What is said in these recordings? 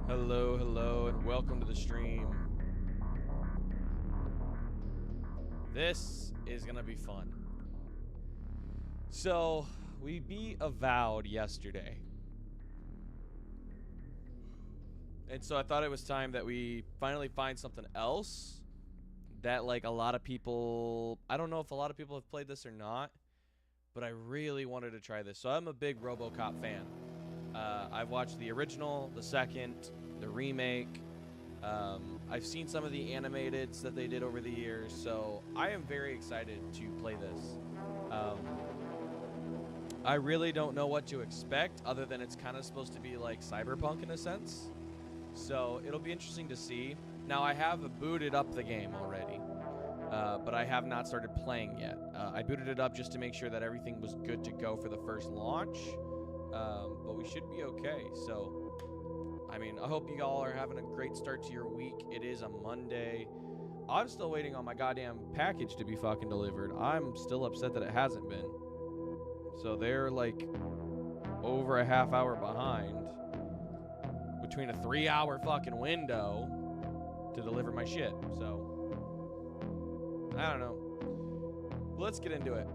Hello, and welcome to the stream. This is gonna be fun. So, we beat Avowed yesterday. And so I thought it was time that we finally find something else that, like, a lot of people... I don't know if a lot of people have played this or not, but I really wanted to try this. So I'm a big Robocop fan. I've watched the original, the second, the remake. I've seen some of the animateds that they did over the years, so I am very excited to play this. I really don't know what to expect, other than it's kind of supposed to be like Cyberpunk in a sense. So it'll be interesting to see. Now, I have booted up the game already, but I have not started playing yet. I booted it up just to make sure that everything was good to go for the first launch, but we should be okay. So, I mean, I hope you all are having a great start to your week. It is a Monday. I'm still waiting on my goddamn package to be fucking delivered. I'm still upset that it hasn't been. So they're like over a half hour behind between a 3-hour fucking window to deliver my shit. So I don't know. Let's get into it.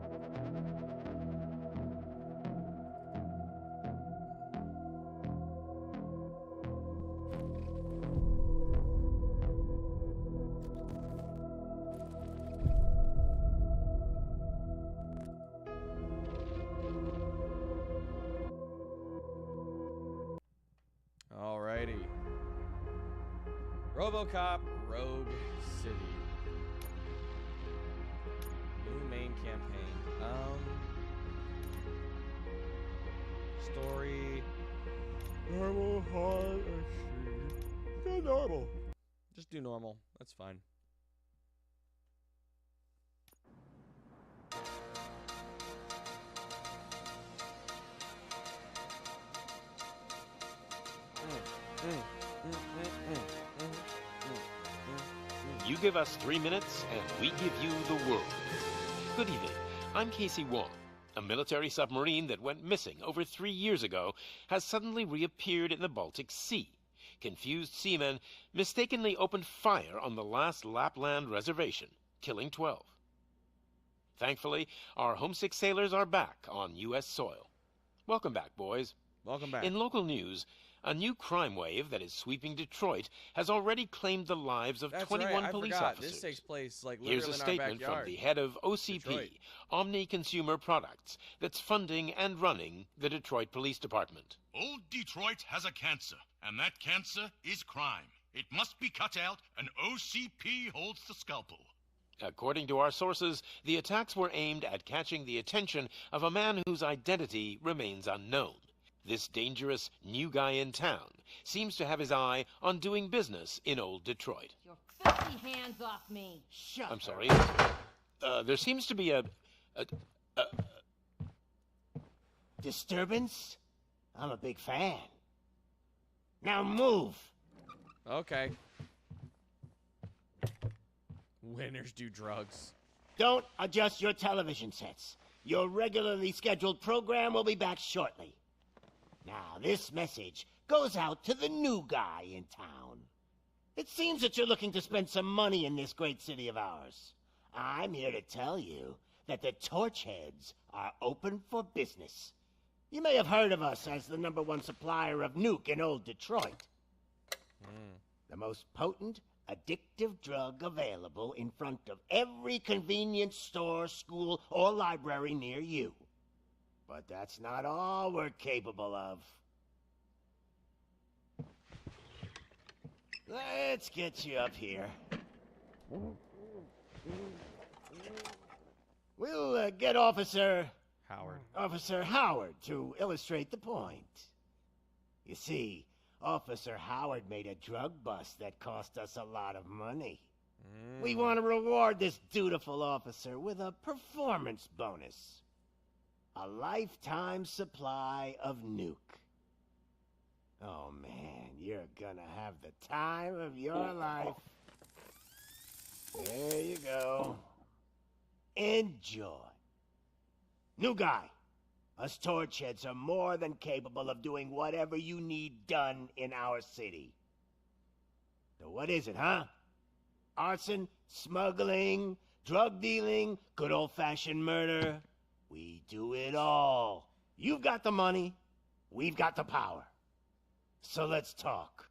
Alrighty. Robocop Rogue City. New main campaign. Story. Normal, hard, extreme. Go normal. Just do normal. That's fine. You give us 3 minutes, and we give you the world. Good evening. I'm Casey Wong. A military submarine that went missing over 3 years ago has suddenly reappeared in the Baltic Sea. Confused seamen mistakenly opened fire on the last Lapland reservation, killing 12. Thankfully, our homesick sailors are back on U.S. soil. Welcome back, boys. Welcome back. In local news, a new crime wave that is sweeping Detroit has already claimed the lives of 21 police officers. This takes place like literally Here's a in our statement from backyard. the head of OCP, Detroit. Omni Consumer Products, that's funding and running the Detroit Police Department. Old Detroit has a cancer, and that cancer is crime. It must be cut out, and OCP holds the scalpel. According to our sources, the attacks were aimed at catching the attention of a man whose identity remains unknown. This dangerous new guy in town seems to have his eye on doing business in old Detroit. Your filthy hands off me. Shut I'm up. sorry. There seems to be a Disturbance? I'm a big fan. Now move. Okay. Winners do drugs. Don't adjust your television sets. Your regularly scheduled program will be back shortly. Now, this message goes out to the new guy in town. It seems that you're looking to spend some money in this great city of ours. I'm here to tell you that the Torchheads are open for business. You may have heard of us as the #1 supplier of nuke in old Detroit. The most potent, addictive drug available in front of every convenience store, school, or library near you. But that's not all we're capable of. Let's get you up here. We'll get Officer Howard to illustrate the point. You see, Officer Howard made a drug bust that cost us a lot of money. We want to reward this dutiful officer with a performance bonus. A lifetime supply of nuke. Oh man, you're gonna have the time of your life. There you go. Enjoy. New guy, us Torchheads are more than capable of doing whatever you need done in our city. So what is it, huh? Arson, smuggling, drug dealing, good old-fashioned murder. We do it all. You've got the money, we've got the power. So let's talk.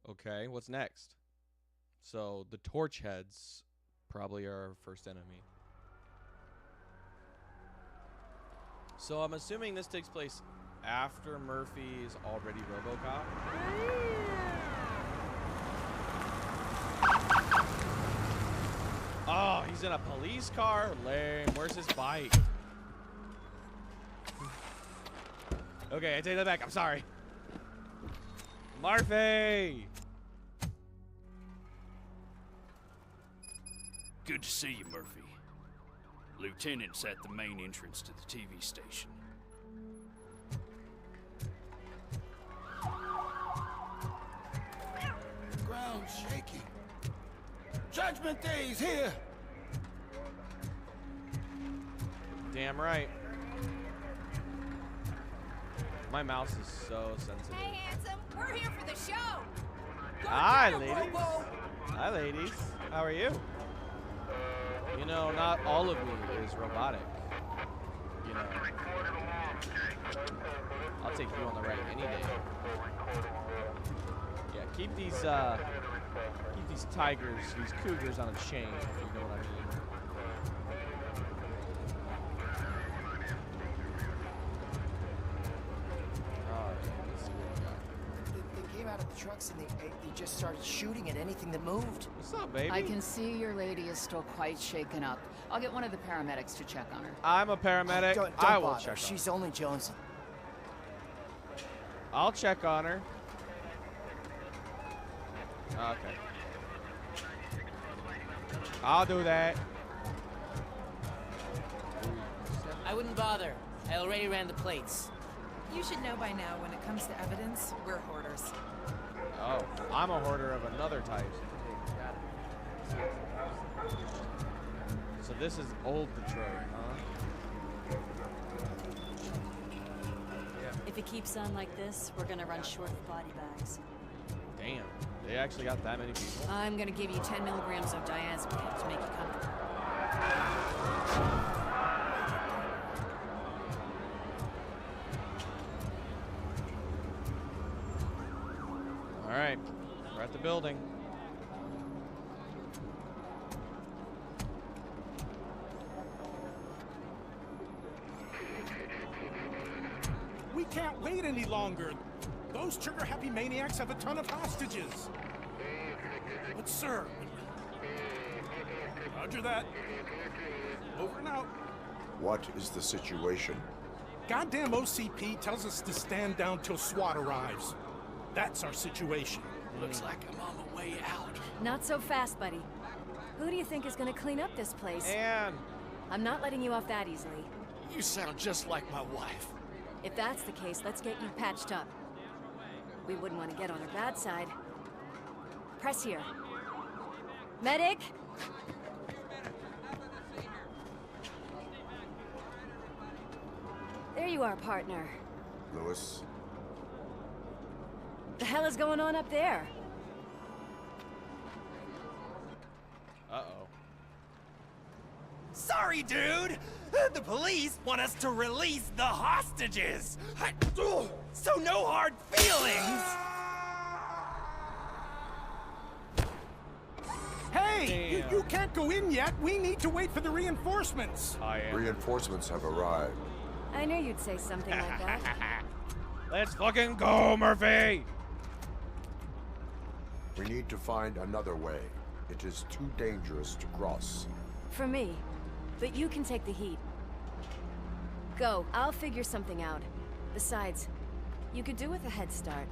Okay, what's next? So the Torchheads probably are our first enemy. So I'm assuming this takes place after Murphy is already Robocop. Oh, he's in a police car? Lame. Where's his bike? Okay, I take that back. I'm sorry. Murphy! Good to see you, Murphy. Lieutenant's at the main entrance to the TV station. Ground shaking. Judgment Day is here. Damn right. My mouse is so sensitive. Hey, handsome, we're here for the show. Hi, ladies. Hi, ladies. How are you? You know, not all of me is robotic. You know. I'll take you on the right any day. Yeah, keep these tigers, these cougars on a chain, if you know what I mean. They came out of the trucks and they just started shooting at anything that moved. What's up, baby? I can see your lady is still quite shaken up. I'll get one of the paramedics to check on her. I'm a paramedic. Don't I will bother. check on She's her. only Jonesing. I'll check on her. Okay. I'll do that. I wouldn't bother. I already ran the plates. You should know by now when it comes to evidence, we're hoarders. Oh, I'm a hoarder of another type. So this is old Detroit, huh? If it keeps on like this, we're gonna run short of body bags. Damn, they actually got that many people. I'm gonna give you 10 milligrams of diazepam to make you comfortable. All right, we're at the building. We can't wait any longer. Those trigger-happy maniacs have a ton of hostages. But sir... Roger that. Over and out. What is the situation? Goddamn OCP tells us to stand down till SWAT arrives. That's our situation. Looks like I'm on the way out. Not so fast, buddy. Who do you think is gonna clean up this place? And I'm not letting you off that easily. You sound just like my wife. If that's the case, let's get you patched up. We wouldn't want to get on her bad side. Press here. Medic! There you are, partner. Lewis? The hell is going on up there? uh-oh. Sorry, dude. The police want us to release the hostages. So no hard feelings. Hey, you can't go in yet. We need to wait for the reinforcements. Reinforcements have arrived. I knew you'd say something like that. Let's fucking go, Murphy! We need to find another way. It is too dangerous to cross. For me. But you can take the heat. Go, I'll figure something out. Besides, you could do with a head start.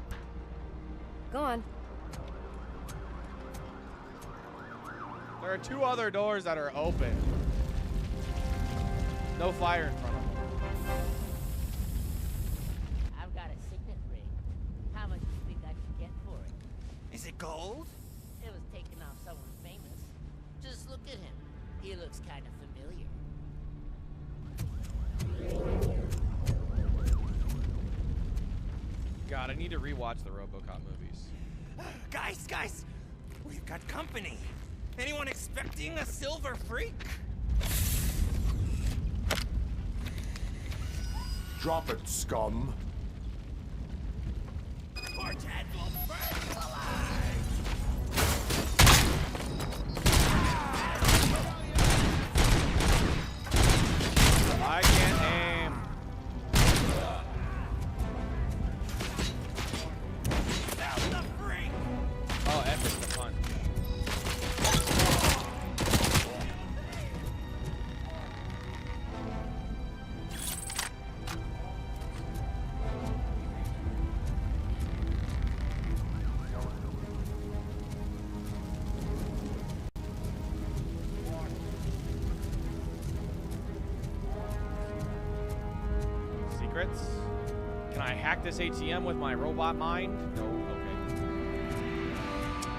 Go on. There are 2 other doors that are open. No fire in front of them. I've got a signet ring. How much do you think I could get for it? Is it gold? It was taken off someone famous. Just look at him. He looks kind of familiar. God, I need to rewatch the Robocop movies. Guys, we've got company. Anyone expecting a silver freak? Drop it, scum. Poor Ted will burn alive! I can't aim. Oh, epic the punch. Secrets? Can I hack this ATM with my robot mind? No, okay.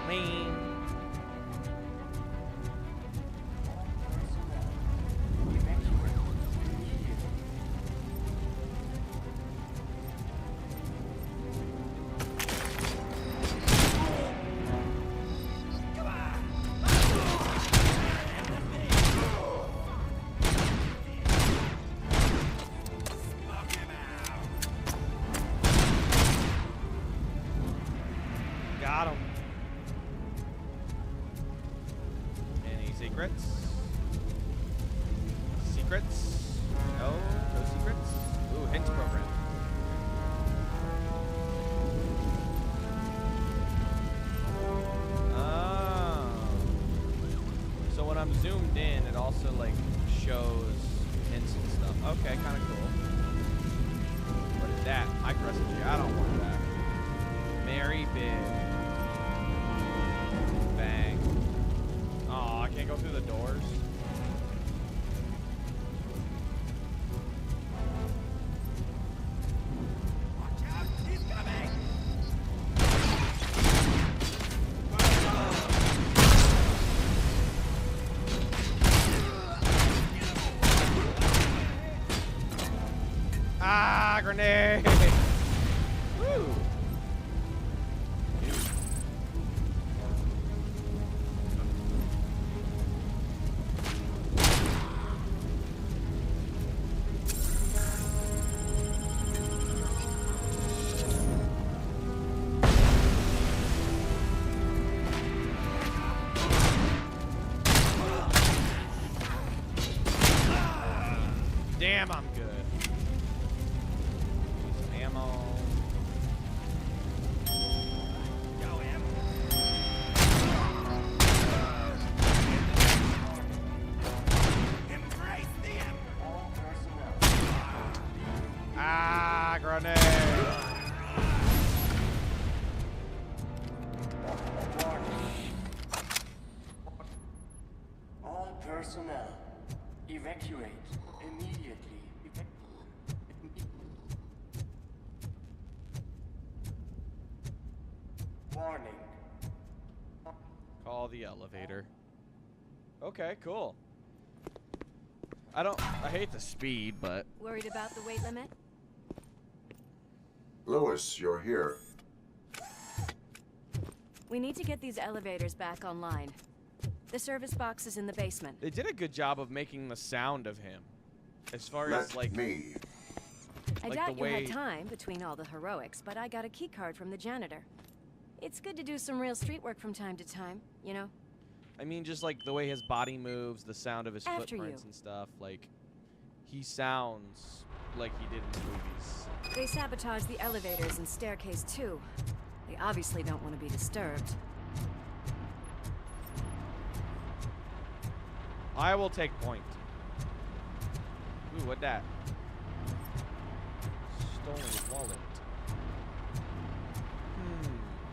Mean. Got him. Any secrets? Secrets? No, no secrets. Ooh, hint program. Oh. So when I'm zoomed in, it also like shows hints and stuff. Okay, kind of cool. What is that? MicroSG. I don't want that. Mary Big. Bang. Oh, I can't go through the doors. Watch out, he's coming! Ah, grenade! Woo! Damn, I'm good. Need some Ah, grenade! All personnel, evacuate immediately. Warning. Call the elevator. Okay, cool. I hate the speed, but... Worried about the weight limit? Lewis, you're here. We need to get these elevators back online. The service box is in the basement. They did a good job of making the sound of him. As far as, like... me. I like doubt the you way... had time between all the heroics, but I got a key card from the janitor. It's good to do some real street work from time to time, you know? I mean, just like the way his body moves, the sound of his After footprints you. and stuff. Like, he sounds like he did in the movies. They sabotaged the elevators and staircase too. They obviously don't want to be disturbed. I will take point. Ooh, what that? Stolen wallet.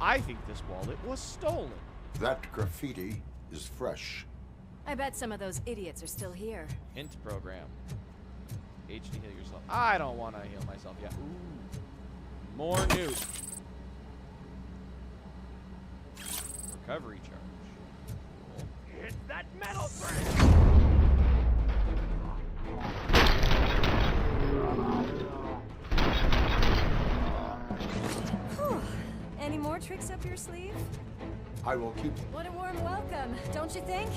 I think this wallet was stolen. That graffiti is fresh. I bet some of those idiots are still here. Int program. HD heal yourself. I don't want to heal myself yet. Ooh. More nuke. Recovery charge. Cool. It's that metal thread! Any more tricks up your sleeve? I will keep... What a warm welcome, don't you think?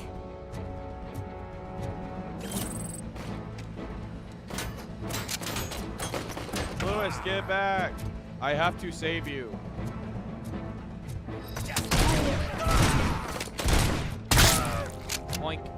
Lewis, get back. I have to save you. Oink.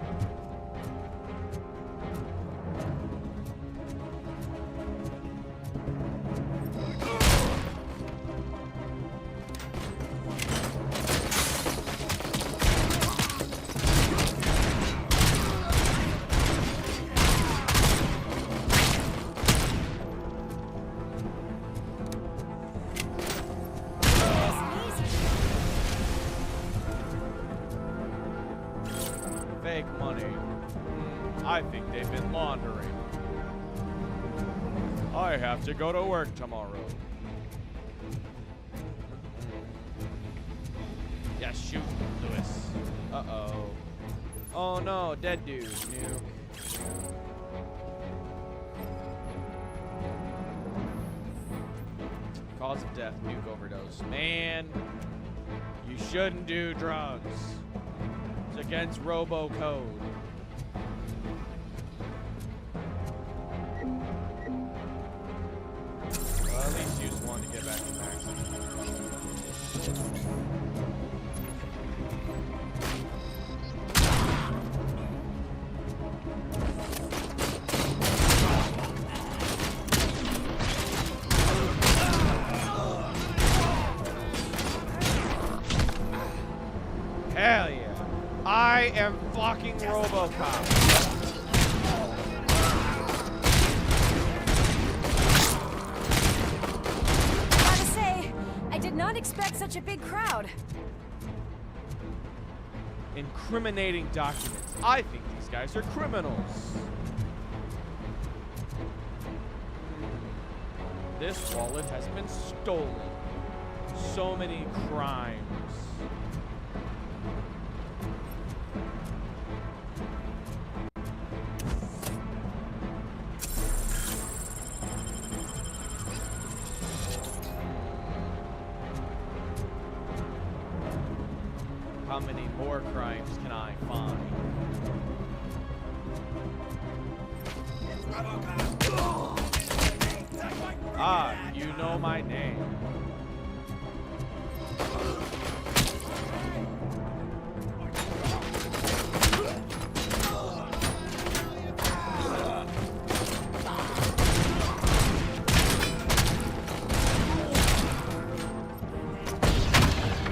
Fake money. I think they've been laundering. I have to go to work tomorrow. Yeah, shoot, Lewis. Uh-oh. Oh no, dead dude. Nuke. Cause of death, nuke overdose. Man, you shouldn't do drugs. It's against Robocode. Well, at least use one to get back in Hell yeah. I am fucking Robocop. Gotta say, I did not expect such a big crowd. Incriminating documents. I think these guys are criminals. This wallet has been stolen. So many crimes. How many more crimes can I find? Ah, you know my name.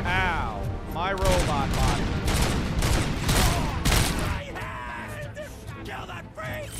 Ow, my robot body. Kill that freak!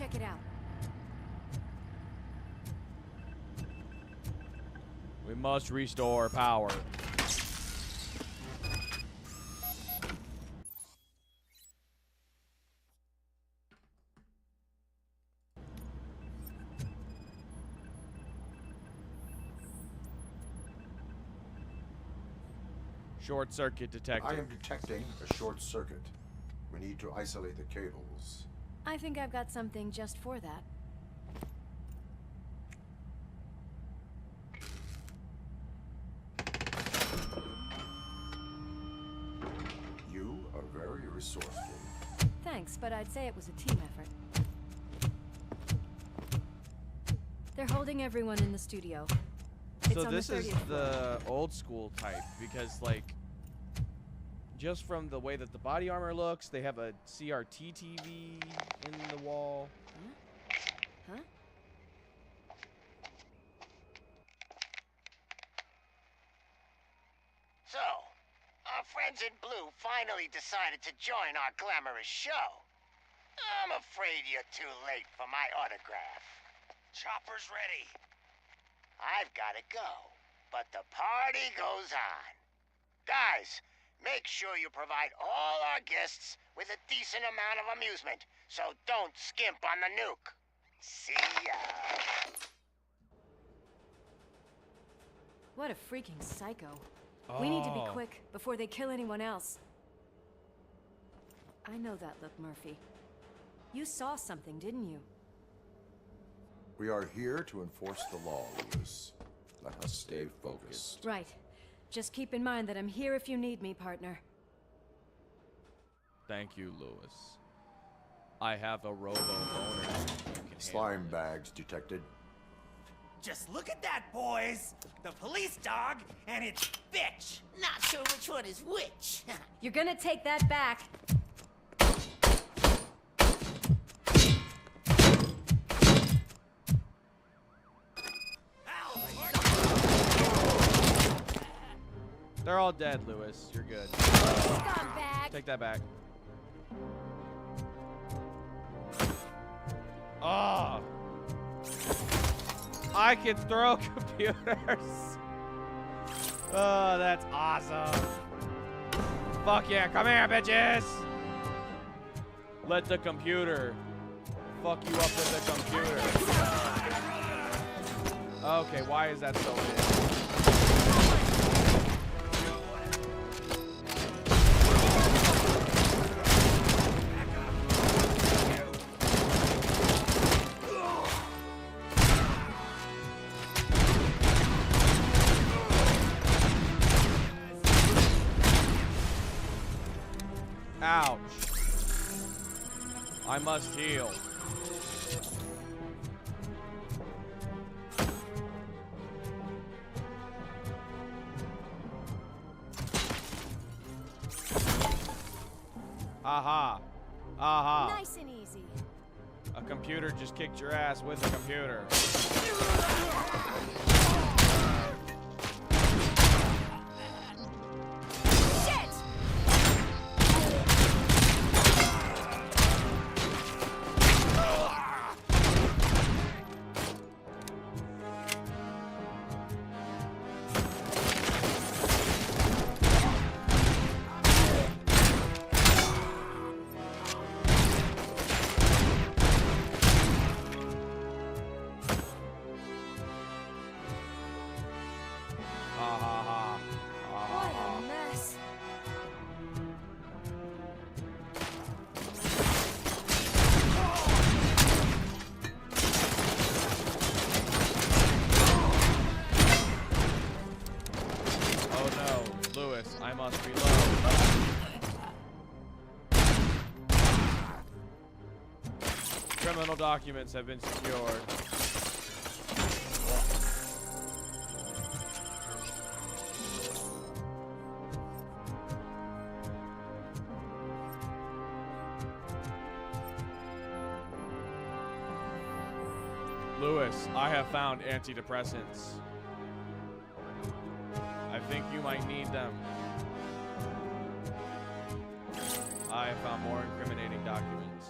check it out. We must restore power. Short circuit detected. I am detecting a short circuit. We need to isolate the cables. I think I've got something just for that. You are very resourceful. Thanks, but I'd say it was a team effort. They're holding everyone in the studio. So this is the old school type because, like, just from the way that the body armor looks, they have a CRT TV in the wall. Huh? So, our friends in blue finally decided to join our glamorous show. I'm afraid you're too late for my autograph. Chopper's ready. I've got to go, but the party goes on. Guys, make sure you provide all our guests with a decent amount of amusement, so don't skimp on the nuke. See ya. What a freaking psycho. We need to be Oh. quick before they kill anyone else. I know that look, Murphy. You saw something, didn't you? We are here to enforce the law, Lewis. Let us stay focused. Right. Just keep in mind that I'm here if you need me, partner. Thank you, Lewis. I have a robo-boner. Slime bags detected. Just look at that, boys! The police dog and its bitch! Not sure which one is which. You're gonna take that back. They're all dead, Lewis. You're good. Scumbag. Take that back. Oh! I can throw computers. Oh, that's awesome. Fuck yeah, come here, bitches. Let the computer fuck you up with the computer. Okay, why is that so big? Ouch. I must heal. Aha. Aha. Nice and easy. A computer just kicked your ass with a computer. What a mess. Oh no, Lewis, I must reload. Criminal documents have been secured. Lewis, I have found antidepressants. I think you might need them. I have found more incriminating documents.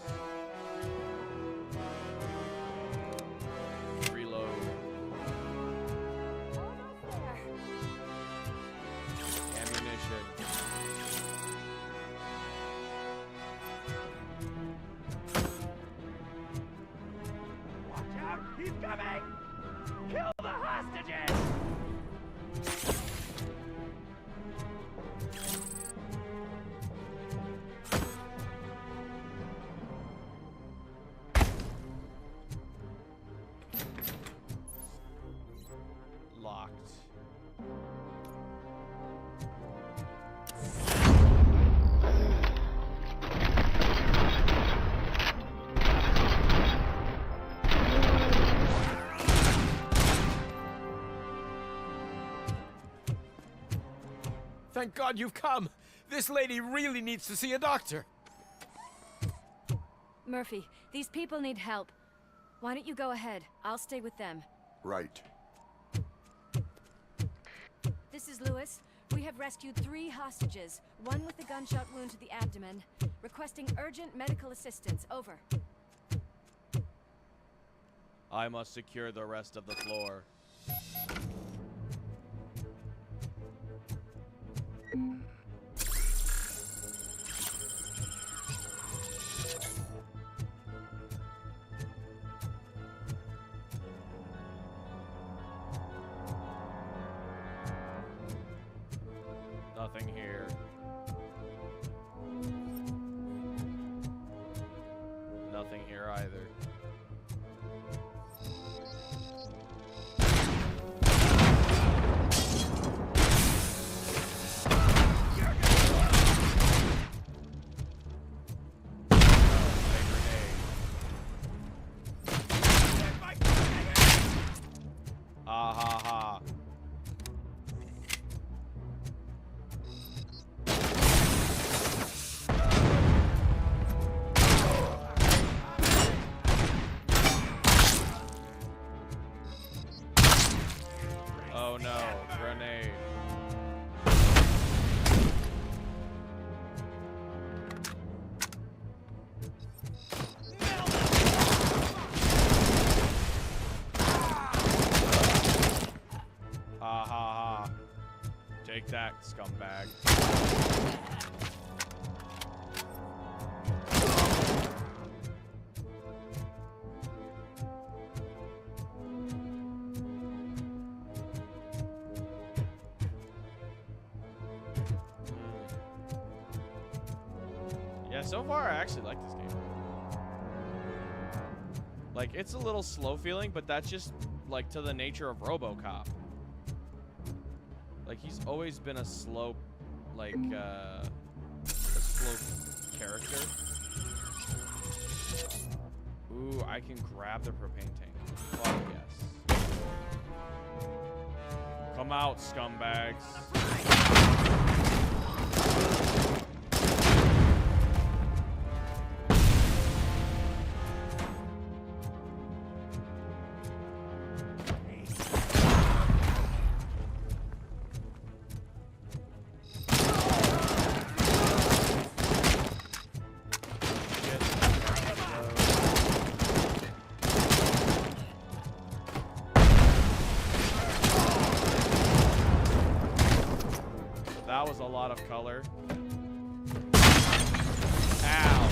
Thank God you've come. This lady really needs to see a doctor. Murphy, these people need help. Why don't you go ahead? I'll stay with them. Right. This is Lewis. We have rescued 3 hostages, one with a gunshot wound to the abdomen, requesting urgent medical assistance. Over. I must secure the rest of the floor. Nothing here. Nothing here either. Ha ha ha. Oh no, grenade. Ha ha ha. Take that, scumbag. Yeah, so far I actually like this game. Like, it's a little slow feeling, but that's just, like, to the nature of Robocop. Like, he's always been a slow, like, a slow character. Ooh, I can grab the propane tank. Fuck yes. Come out, scumbags. That was a lot of color. Ow.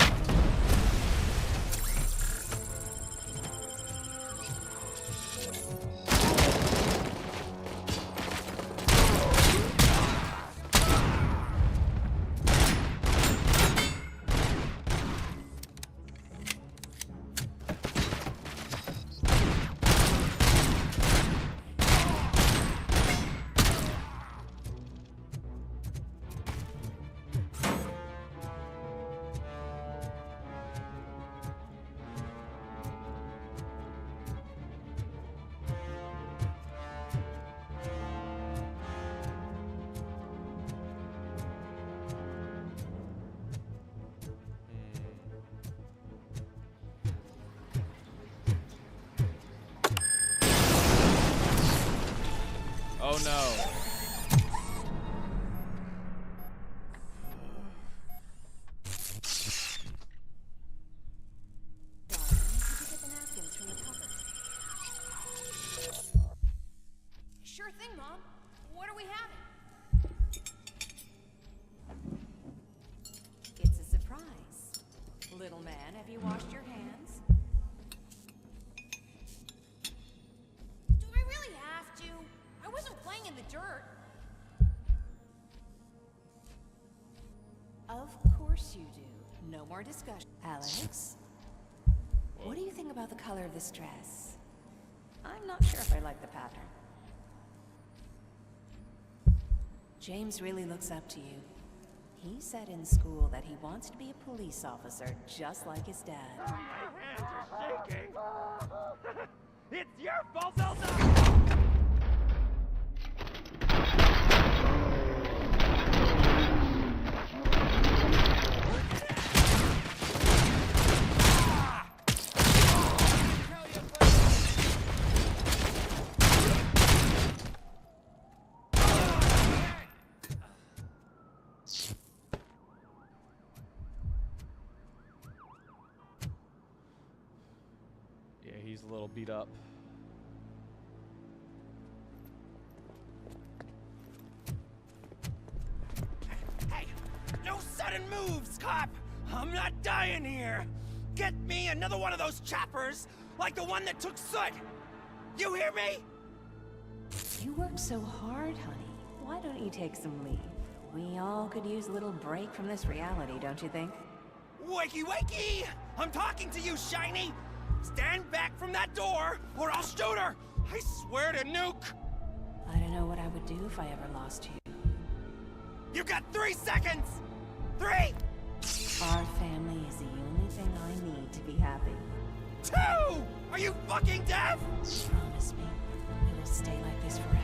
Oh no. Sure thing, Mom. What are we having? It's a surprise. Little man, have you washed your hands? Do I really have to? I wasn't playing in the dirt. Of course you do. No more discussion. Alex, what do you think about the color of this dress? I'm not sure if I like the pattern. James really looks up to you. He said in school that he wants to be a police officer just like his dad. My hands are shaking. It's your fault, Zelda! little beat up. Hey, no sudden moves, cop! I'm not dying here! Get me another one of those choppers, like the one that took Soot! You hear me? You work so hard, honey. Why don't you take some leave? We all could use a little break from this reality, don't you think? Wakey, wakey! I'm talking to you, Shiny! Stand back from that door, or I'll shoot her! I swear to nuke! I don't know what I would do if I ever lost you. You got 3 seconds! 3! Our family is the only thing I need to be happy. 2! Are you fucking deaf? Promise me, we will stay like this forever.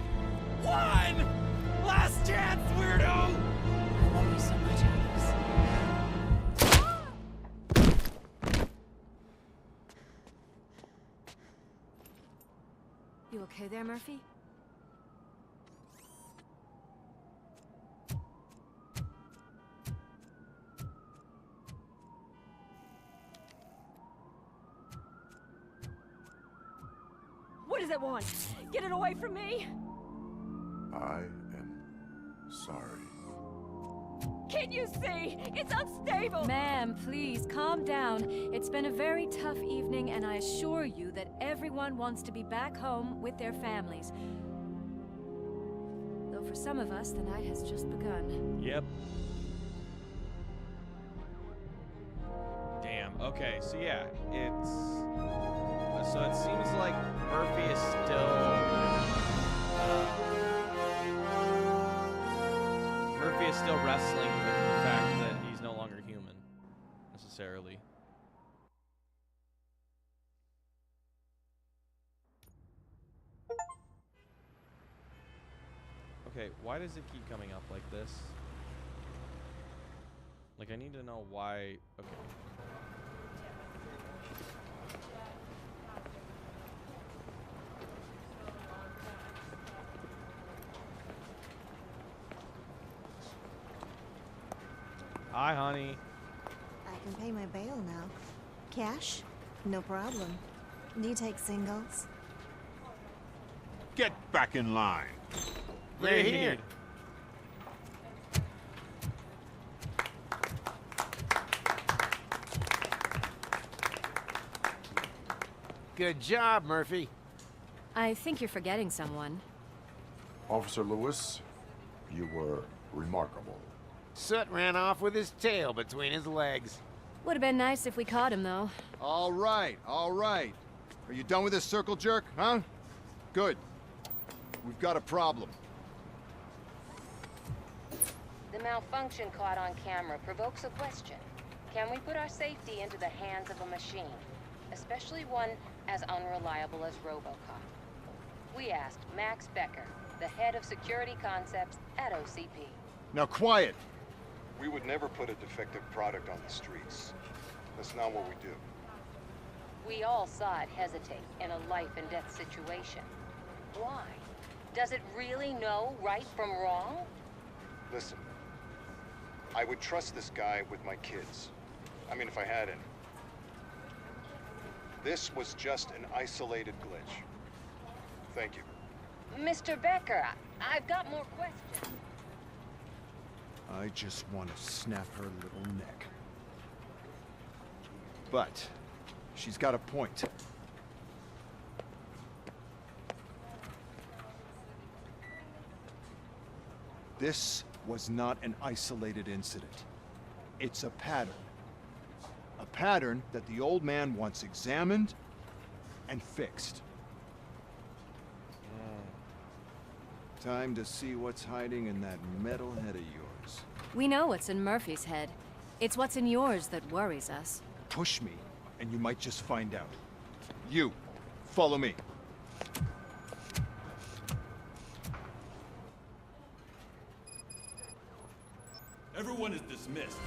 1! Last chance, weirdo! I love you so much, Alex. You okay there, Murphy? What does it want? Get it away from me! I am sorry. Can't you see? It's unstable! Ma'am, please, calm down. It's been a very tough evening, and I assure you that everyone wants to be back home with their families. Though for some of us, the night has just begun. Yep. Damn. Okay, so yeah, it's... So it seems like Murphy is still... Murphy is still wrestling with the fact that he's no longer human, necessarily. Okay, why does it keep coming up like this? Like, I need to know why... Okay. Hi, honey. I can pay my bail now. Cash? No problem. Do you take singles? Get back in line. They're here. Good job, Murphy. I think you're forgetting someone. Officer Lewis, you were remarkable. Soot ran off with his tail between his legs. Would have been nice if we caught him, though. All right, all right. Are you done with this circle jerk, huh? Good. We've got a problem. The malfunction caught on camera provokes a question. Can we put our safety into the hands of a machine, especially one as unreliable as Robocop? We asked Max Becker, the head of security concepts at OCP. Now quiet! We would never put a defective product on the streets. That's not what we do. We all saw it hesitate in a life and death situation. Why? Does it really know right from wrong? Listen, I would trust this guy with my kids. I mean, if I had any. This was just an isolated glitch. Thank you. Mr. Becker, I've got more questions. I just want to snap her little neck. But she's got a point. This was not an isolated incident. It's a pattern. A pattern that the old man wants examined and fixed. Time to see what's hiding in that metal head of yours. We know what's in Murphy's head. It's what's in yours that worries us. Push me, and you might just find out. You, follow me. Everyone is dismissed.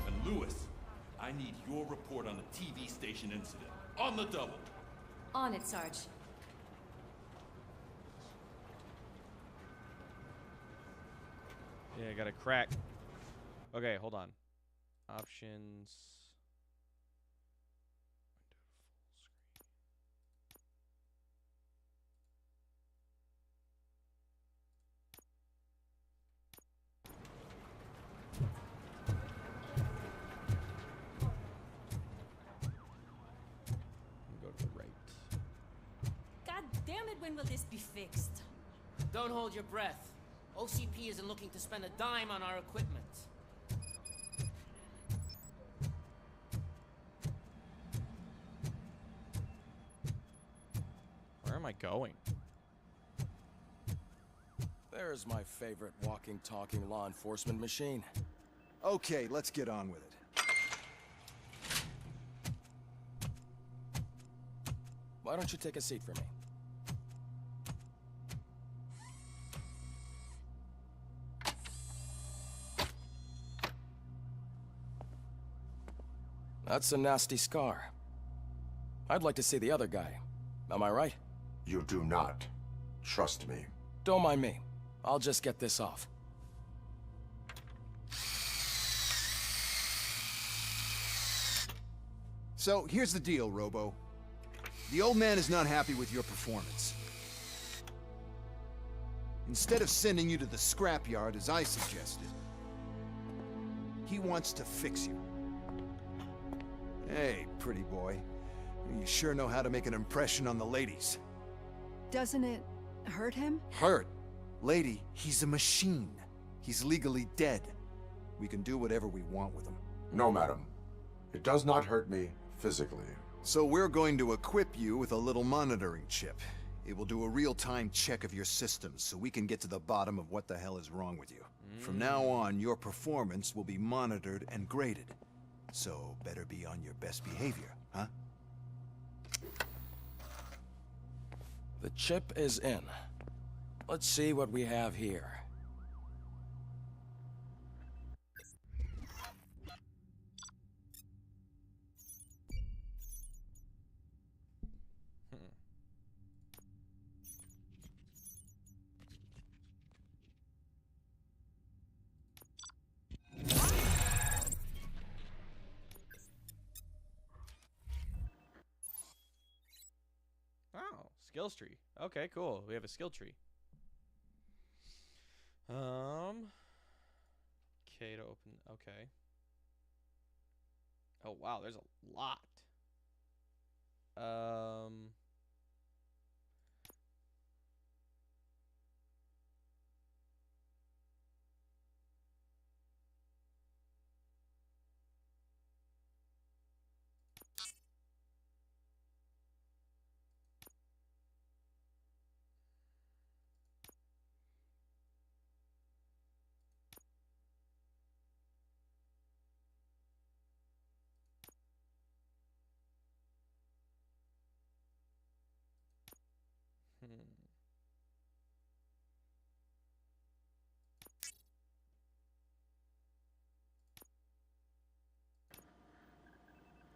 And Lewis, I need your report on the TV station incident. On the double. On it, Sarge. Yeah, I got a crack. Okay, hold on. Options. When will this be fixed? Don't hold your breath. OCP isn't looking to spend a dime on our equipment. Where am I going? There's my favorite walking, talking law enforcement machine. Okay, let's get on with it. Why don't you take a seat for me? That's a nasty scar. I'd like to see the other guy. Am I right? You do not. Trust me. Don't mind me. I'll just get this off. So, here's the deal, Robo. The old man is not happy with your performance. Instead of sending you to the scrapyard, as I suggested, he wants to fix you. Hey, pretty boy. You sure know how to make an impression on the ladies. Doesn't it hurt him? Hurt? Lady, he's a machine. He's legally dead. We can do whatever we want with him. No, madam. It does not hurt me physically. So we're going to equip you with a little monitoring chip. It will do a real-time check of your systems so we can get to the bottom of what the hell is wrong with you. From now on, your performance will be monitored and graded. So better be on your best behavior, huh? The chip is in. Let's see what we have here. Oh, skills tree. Okay, cool. We have a skill tree. K to open. Okay. Oh wow, there's a lot.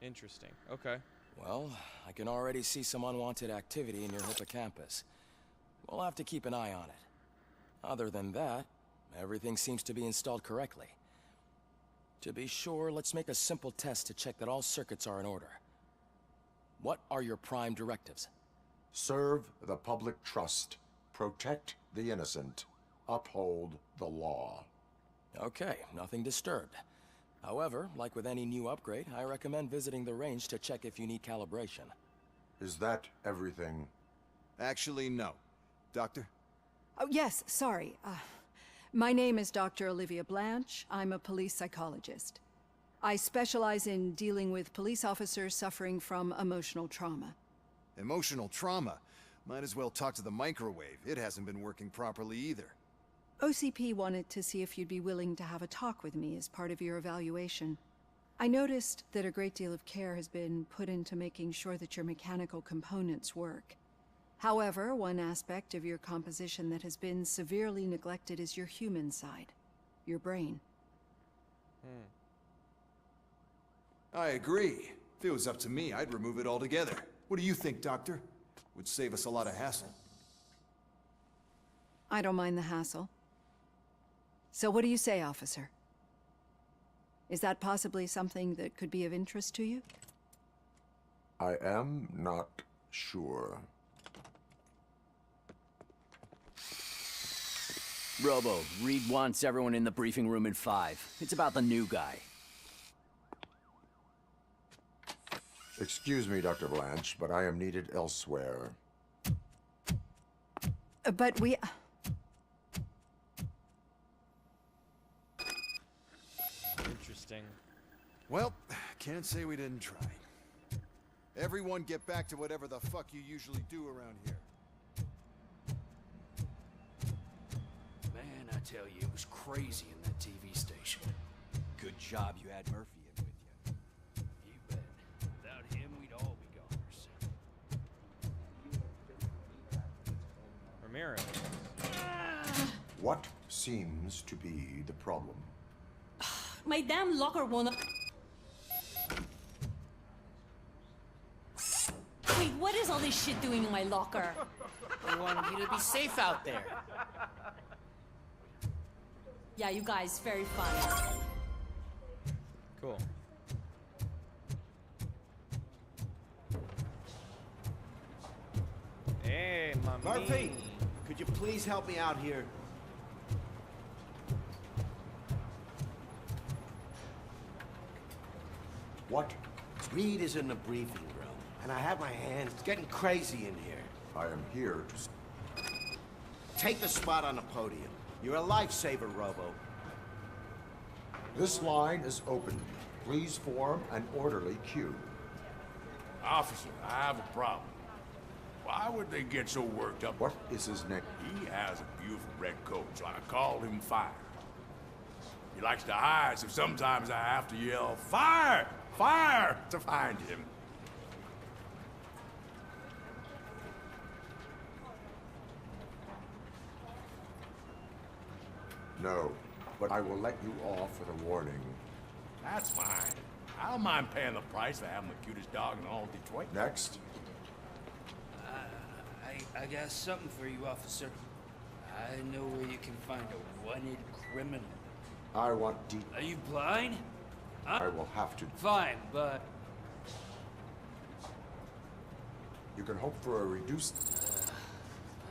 Interesting. Okay. Well, I can already see some unwanted activity in your hippocampus. We'll have to keep an eye on it. Other than that, everything seems to be installed correctly. To be sure, let's make a simple test to check that all circuits are in order. What are your prime directives? Serve the public trust. Protect the innocent. Uphold the law. Okay, nothing disturbed. However, like with any new upgrade, I recommend visiting the range to check if you need calibration. Is that everything? Actually, no. Doctor? Oh, yes, sorry. My name is Dr. Olivia Blanche. I'm a police psychologist. I specialize in dealing with police officers suffering from emotional trauma. Emotional trauma? Might as well talk to the microwave. It hasn't been working properly either. OCP wanted to see if you'd be willing to have a talk with me as part of your evaluation. I noticed that a great deal of care has been put into making sure that your mechanical components work. However, one aspect of your composition that has been severely neglected is your human side, your brain. I agree. If it was up to me, I'd remove it altogether. What do you think, Doctor? Would save us a lot of hassle. I don't mind the hassle. So what do you say, officer? Is that possibly something that could be of interest to you? I am not sure. Robo, Reed wants everyone in the briefing room in 5. It's about the new guy. Excuse me, Dr. Blanche, but I am needed elsewhere. But we... Interesting. Well, can't say we didn't try. Everyone get back to whatever the fuck you usually do around here. Man, I tell you, it was crazy in that TV station. Good job you had Murphy in with you. You bet. Without him, we'd all be goners. Ramirez. What seems to be the problem? My damn locker won't... Wait, what is all this shit doing in my locker? We wanted you to be safe out there. Yeah, you guys, very fun. Cool. Hey, Murphy, could you please help me out here? What? Reed is in the briefing room, and I have my hands getting crazy in here. I am here to... Take the spot on the podium. You're a lifesaver, Robo. This line is open. Please form an orderly queue. Officer, I have a problem. Why would they get so worked up? What is his name? He has a beautiful red coat, so I called him Fire. He likes to hide, so sometimes I have to yell, Fire! Fire! To find him. No, but I will let you off with a warning. That's fine. I don't mind paying the price for having the cutest dog in all Detroit. Next. I got something for you, officer. I know where you can find a wanted criminal. I want Are you blind? Huh? I will have to. Fine, but... You can hope for a reduced...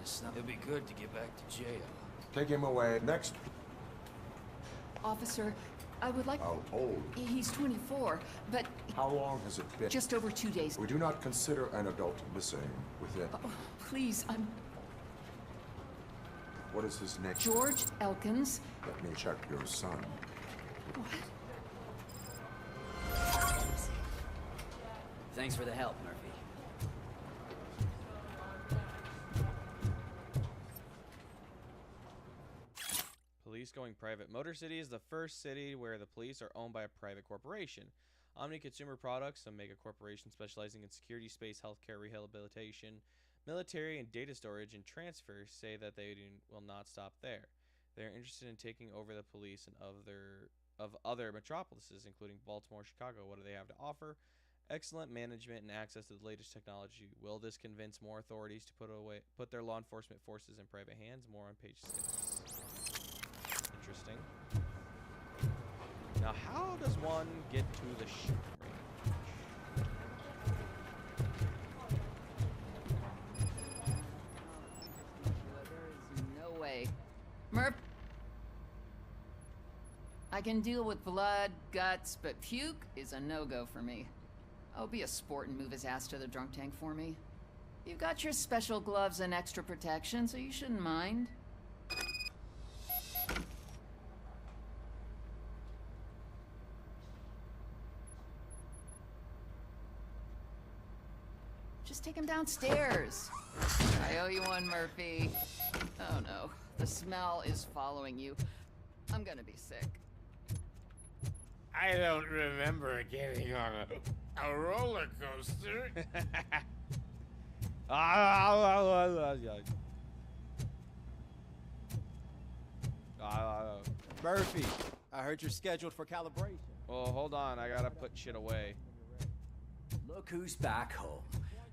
It'll be good to get back to jail. Take him away. Next. Officer, I would like... How old? He's 24, but... How long has it been? Just over 2 days. We do not consider an adult missing within... Oh, please, I'm... What is his name? George Elkins. Let me check your son. What? Thanks for the help, Murphy. Police going private. Motor City is the first city where the police are owned by a private corporation. Omni Consumer Products, a mega corporation specializing in security, space, healthcare, rehabilitation, military, and data storage and transfer, say that they will not stop there. They are interested in taking over the police and other metropolises, including Baltimore, Chicago. What do they have to offer? Excellent management and access to the latest technology. Will this convince more authorities to put their law enforcement forces in private hands? More on page 6. Interesting. Now, how does one get to the shooting range? There is no way. Murph. I can deal with blood, guts, but puke is a no-go for me. I'll be a sport and move his ass to the drunk tank for me. You've got your special gloves and extra protection, so you shouldn't mind. Just take him downstairs. I owe you one, Murphy. Oh no, the smell is following you. I'm gonna be sick. I don't remember getting on a roller coaster. Murphy, I heard you're scheduled for calibration. Well, hold on. I gotta put shit away. Look who's back home.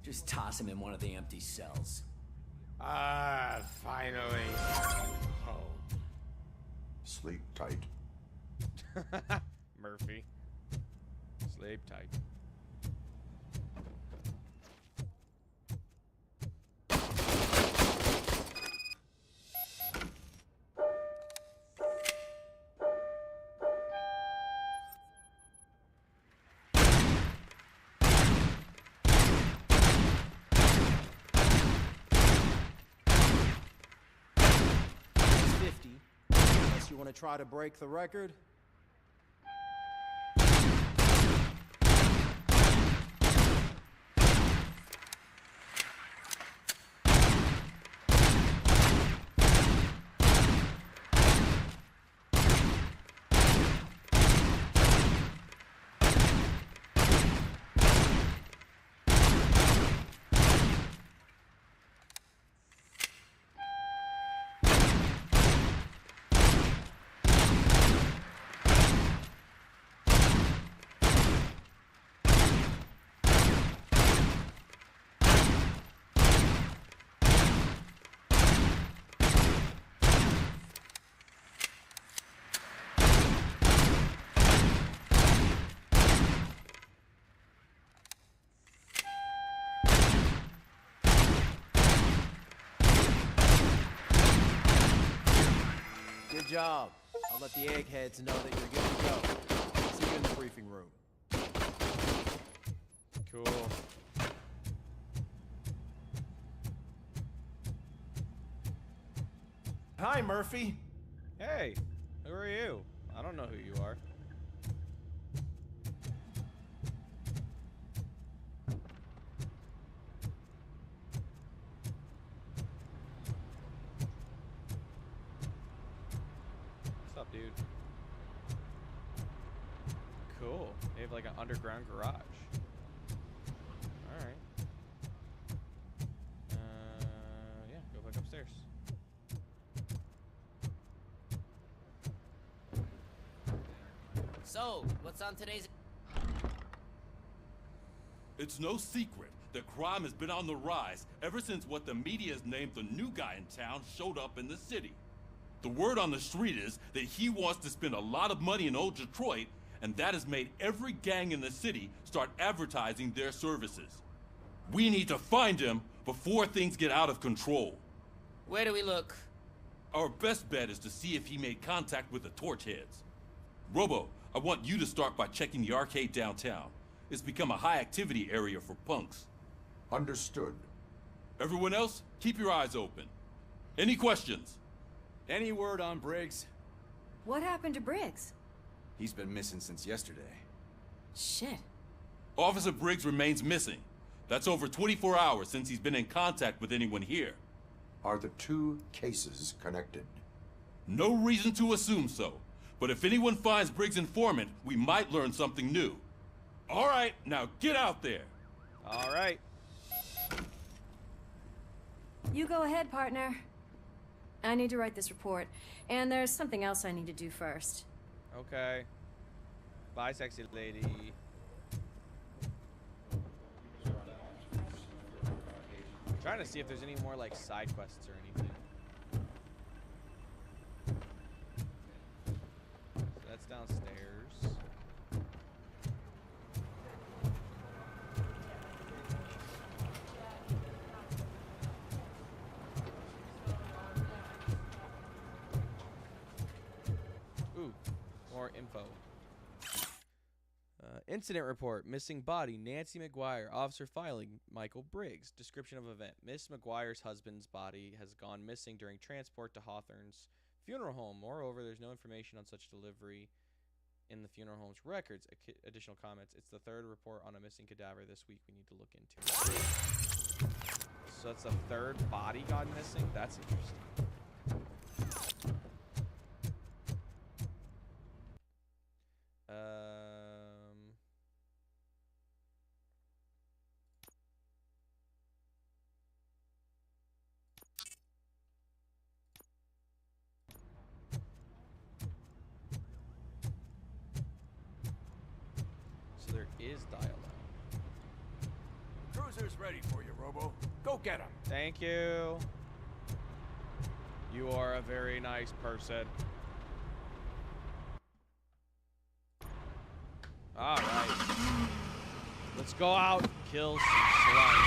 Just toss him in one of the empty cells. Ah, finally. Oh. Sleep tight. Murphy. Sleep tight. Lewis, you want to try to break the record? Good job. I'll let the eggheads know that you're good to go. See you in the briefing room. Cool. Hi, Murphy. Hey, who are you? I don't know who you are. What's up, dude? Cool. They have like an underground garage. Alright. Yeah, go back upstairs. So, what's on today's... It's no secret that crime has been on the rise ever since what the media has named the new guy in town showed up in the city. The word on the street is that he wants to spend a lot of money in old Detroit, and that has made every gang in the city start advertising their services. We need to find him before things get out of control. Where do we look? Our best bet is to see if he made contact with the Torchheads. Robo, I want you to start by checking the arcade downtown. It's become a high-activity area for punks. Understood. Everyone else, keep your eyes open. Any questions? Any word on Briggs? What happened to Briggs? He's been missing since yesterday. Shit. Officer Briggs remains missing. That's over 24 hours since he's been in contact with anyone here. Are the two cases connected? No reason to assume so. But if anyone finds Briggs' informant, we might learn something new. All right, now get out there. All right. You go ahead, partner. I need to write this report, and there's something else I need to do first. Okay. Bye, sexy lady. I'm trying to see if there's any more like side quests or anything. So that's downstairs. Ooh, more info. Incident report. Missing body. Nancy McGuire. Officer filing. Michael Briggs. Description of event. Miss McGuire's husband's body has gone missing during transport to Hawthorne's funeral home. Moreover, there's no information on such delivery in the funeral home's records. Additional comments. It's the third report on a missing cadaver this week we need to look into. So that's the third body gone missing? That's interesting. So there is dialogue. Cruiser's ready for you, Robo. Go get him. Thank you. You are a very nice person. All right. Let's go out and kill some slime.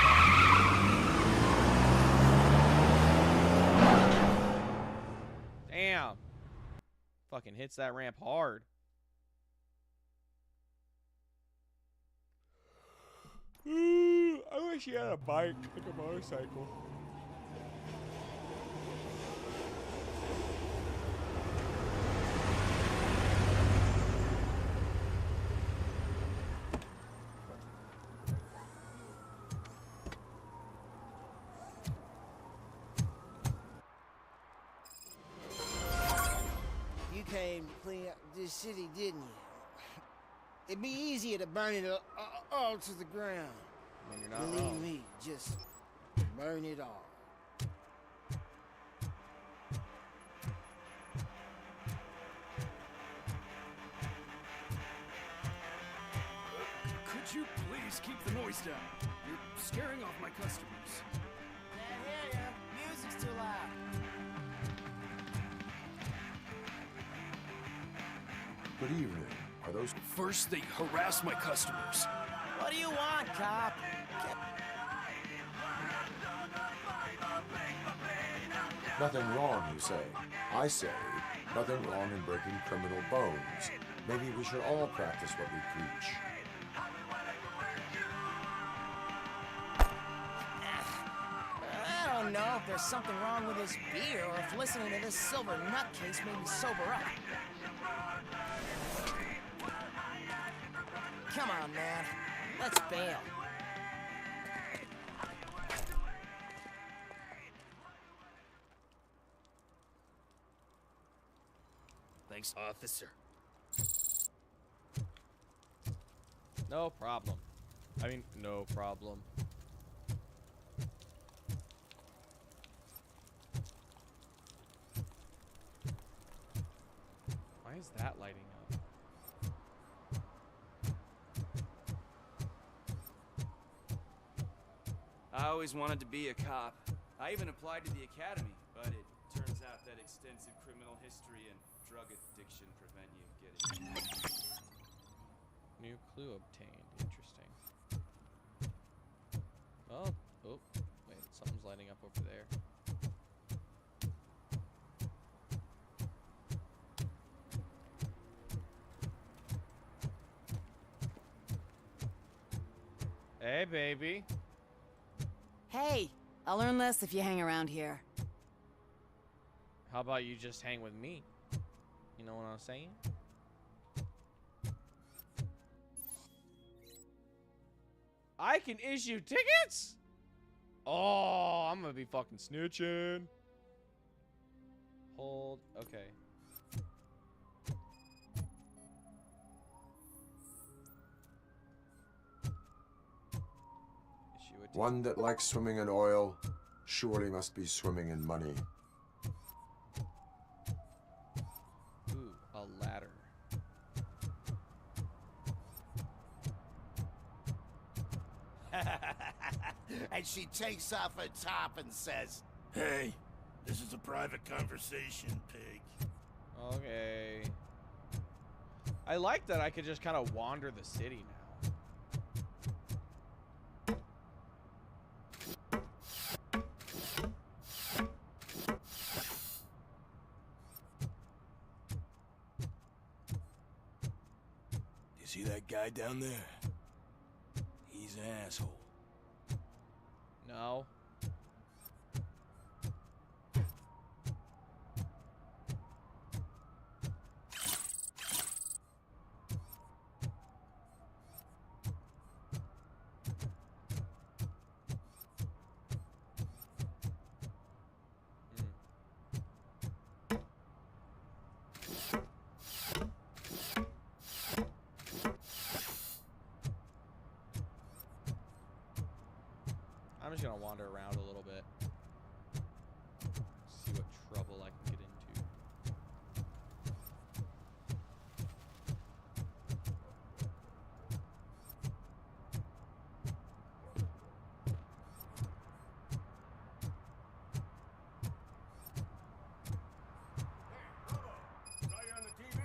Damn. Fucking hits that ramp hard. I wish he had a bike, like a motorcycle. came to clean up this city, didn't you? It'd be easier to burn it all to the ground. You're not Believe wrong. me, just burn it all. Could you please keep the noise down? You're scaring off my customers. Can't hear ya. Music's too loud. Good evening. Are those... First, they harass my customers. What do you want, cop? Nothing wrong, you say. I say, nothing wrong in breaking criminal bones. Maybe we should all practice what we preach. I don't know if there's something wrong with this beer or if listening to this silver nutcase made me sober up. Come on, man. Let's bail. Thanks, officer. No problem. I mean, no problem. Why is that lighting up? I always wanted to be a cop. I even applied to the academy, but it turns out that extensive criminal history and drug addiction prevent you getting in. New clue obtained. Interesting. Oh, wait, something's lighting up over there. Hey, baby. Hey, I'll learn less if you hang around here. How about you just hang with me? You know what I'm saying? I can issue tickets? Oh, I'm gonna be fucking snitching. Hold, okay. One that likes swimming in oil surely must be swimming in money. Ooh, a ladder. And she takes off her top and says, Hey, this is a private conversation, pig. Okay. I like that I could just kind of wander the city now. You see that guy down there? He's an asshole. No. I'm just gonna wander around a little bit. See what trouble I can get into. Saw you on the TV.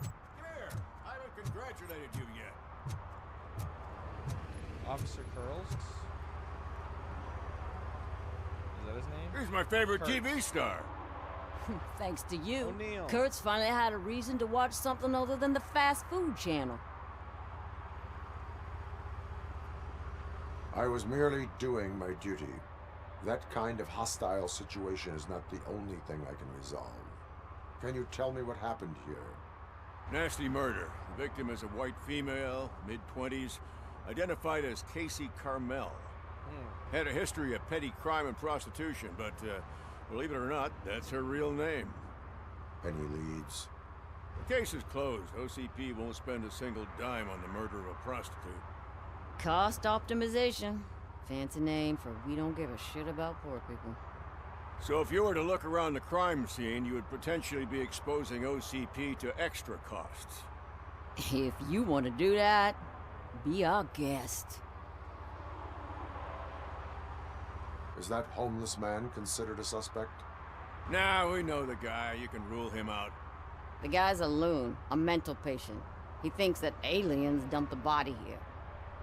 Come here. I haven't congratulated you yet. Officer Curls? Is that his name? He's my favorite Kurt. TV star. Thanks to you, O'Neill. Kurt's finally had a reason to watch something other than the fast food channel. I was merely doing my duty. That kind of hostile situation is not the only thing I can resolve. Can you tell me what happened here? Nasty murder. The victim is a white female, mid-20s, identified as Casey Carmel. Had a history of petty crime and prostitution, but believe it or not, that's her real name. Any leads? The case is closed. OCP won't spend a single dime on the murder of a prostitute. Cost optimization. Fancy name for we don't give a shit about poor people. So if you were to look around the crime scene, you would potentially be exposing OCP to extra costs. If you want to do that, be our guest. Is that homeless man considered a suspect? Nah, we know the guy. You can rule him out. The guy's a loon, a mental patient. He thinks that aliens dumped the body here.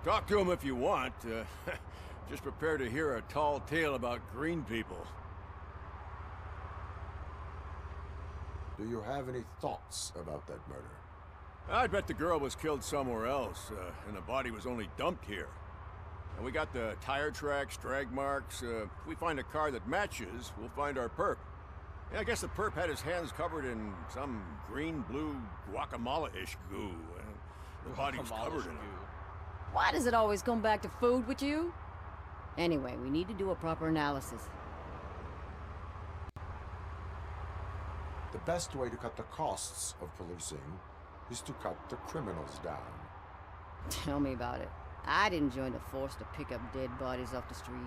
Talk to him if you want. Just prepare to hear a tall tale about green people. Do you have any thoughts about that murder? I bet the girl was killed somewhere else, and the body was only dumped here. And we got the tire tracks, drag marks. If we find a car that matches, we'll find our perp. Yeah, I guess the perp had his hands covered in some green-blue guacamole-ish goo. The body was covered in it. Why does it always come back to food with you? Anyway, we need to do a proper analysis. The best way to cut the costs of policing is to cut the criminals down. Tell me about it. I didn't join the force to pick up dead bodies off the street.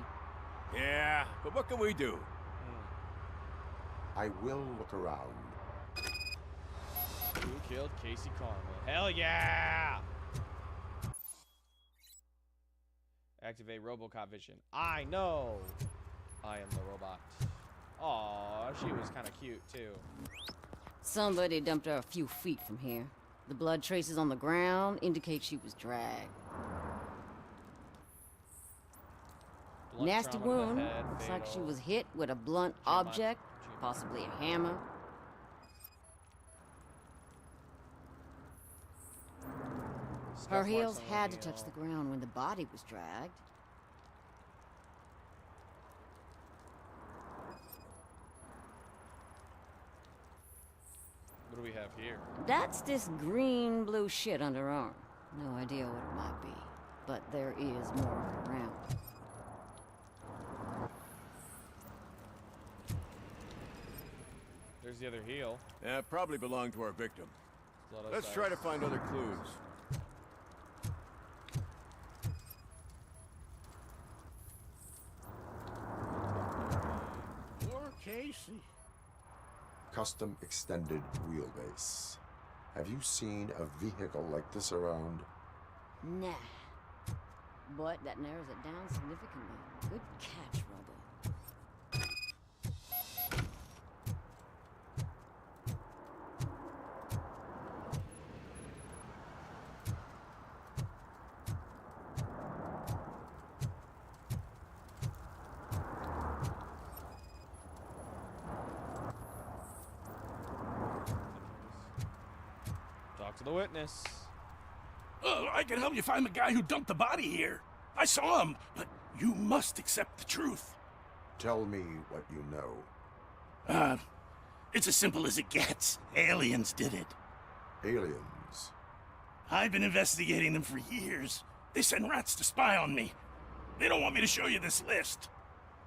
Yeah, but what can we do? I will look around. Who killed Casey Carmel? Hell yeah! Activate Robocop vision. I know! I am the robot. Aw, she was kind of cute, too. Somebody dumped her a few feet from here. The blood traces on the ground indicate she was dragged. Blunt Nasty trauma to the wound. head, Looks like she fatal. was hit with a blunt object, possibly a hammer. Her Scuff heels marks on had the to touch heel. the ground when the body was dragged. What do we have here? That's this green-blue shit under her arm. No idea what it might be, but there is more of it around. There's the other heel. Yeah, probably belonged to our victim. Blood Let's outside. try to find other clues. Poor Casey. Custom extended wheelbase. Have you seen a vehicle like this around? Nah. But that narrows it down significantly. Good catch, Robo. Talk to the witness. Oh, I can help you find the guy who dumped the body here. I saw him, but you must accept the truth. Tell me what you know. It's as simple as it gets. Aliens did it. Aliens? I've been investigating them for years. They send rats to spy on me. They don't want me to show you this list.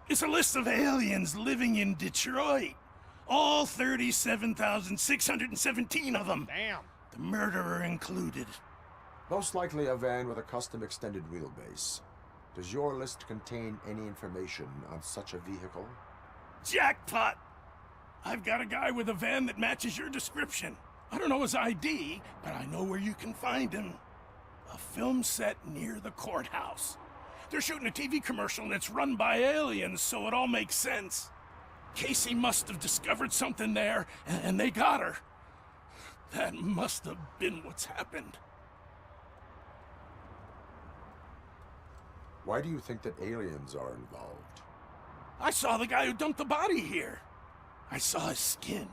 It's a list of aliens living in Detroit. All 37,617 of them. Damn. The murderer included. Most likely a van with a custom extended wheelbase. Does your list contain any information on such a vehicle? Jackpot! I've got a guy with a van that matches your description. I don't know his ID, but I know where you can find him. A film set near the courthouse. They're shooting a TV commercial and it's run by aliens, so it all makes sense. Casey must have discovered something there, and they got her. That must have been what's happened. Why do you think that aliens are involved? I saw the guy who dumped the body here. I saw his skin.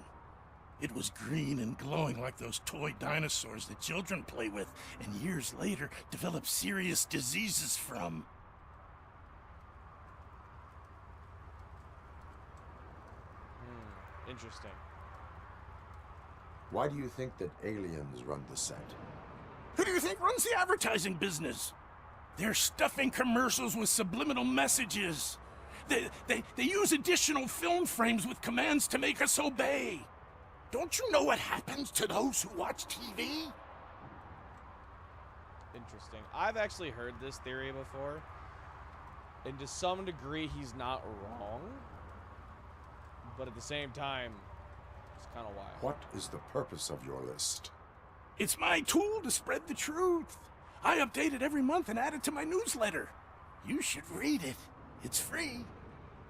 It was green and glowing like those toy dinosaurs that children play with, and years later develop serious diseases from. Interesting. Why do you think that aliens run the set? Who do you think runs the advertising business? They're stuffing commercials with subliminal messages. They use additional film frames with commands to make us obey. Don't you know what happens to those who watch TV? Interesting. I've actually heard this theory before. And to some degree, he's not wrong. But at the same time, it's kind of wild. What is the purpose of your list? It's my tool to spread the truth. I update it every month and add it to my newsletter. You should read it. It's free.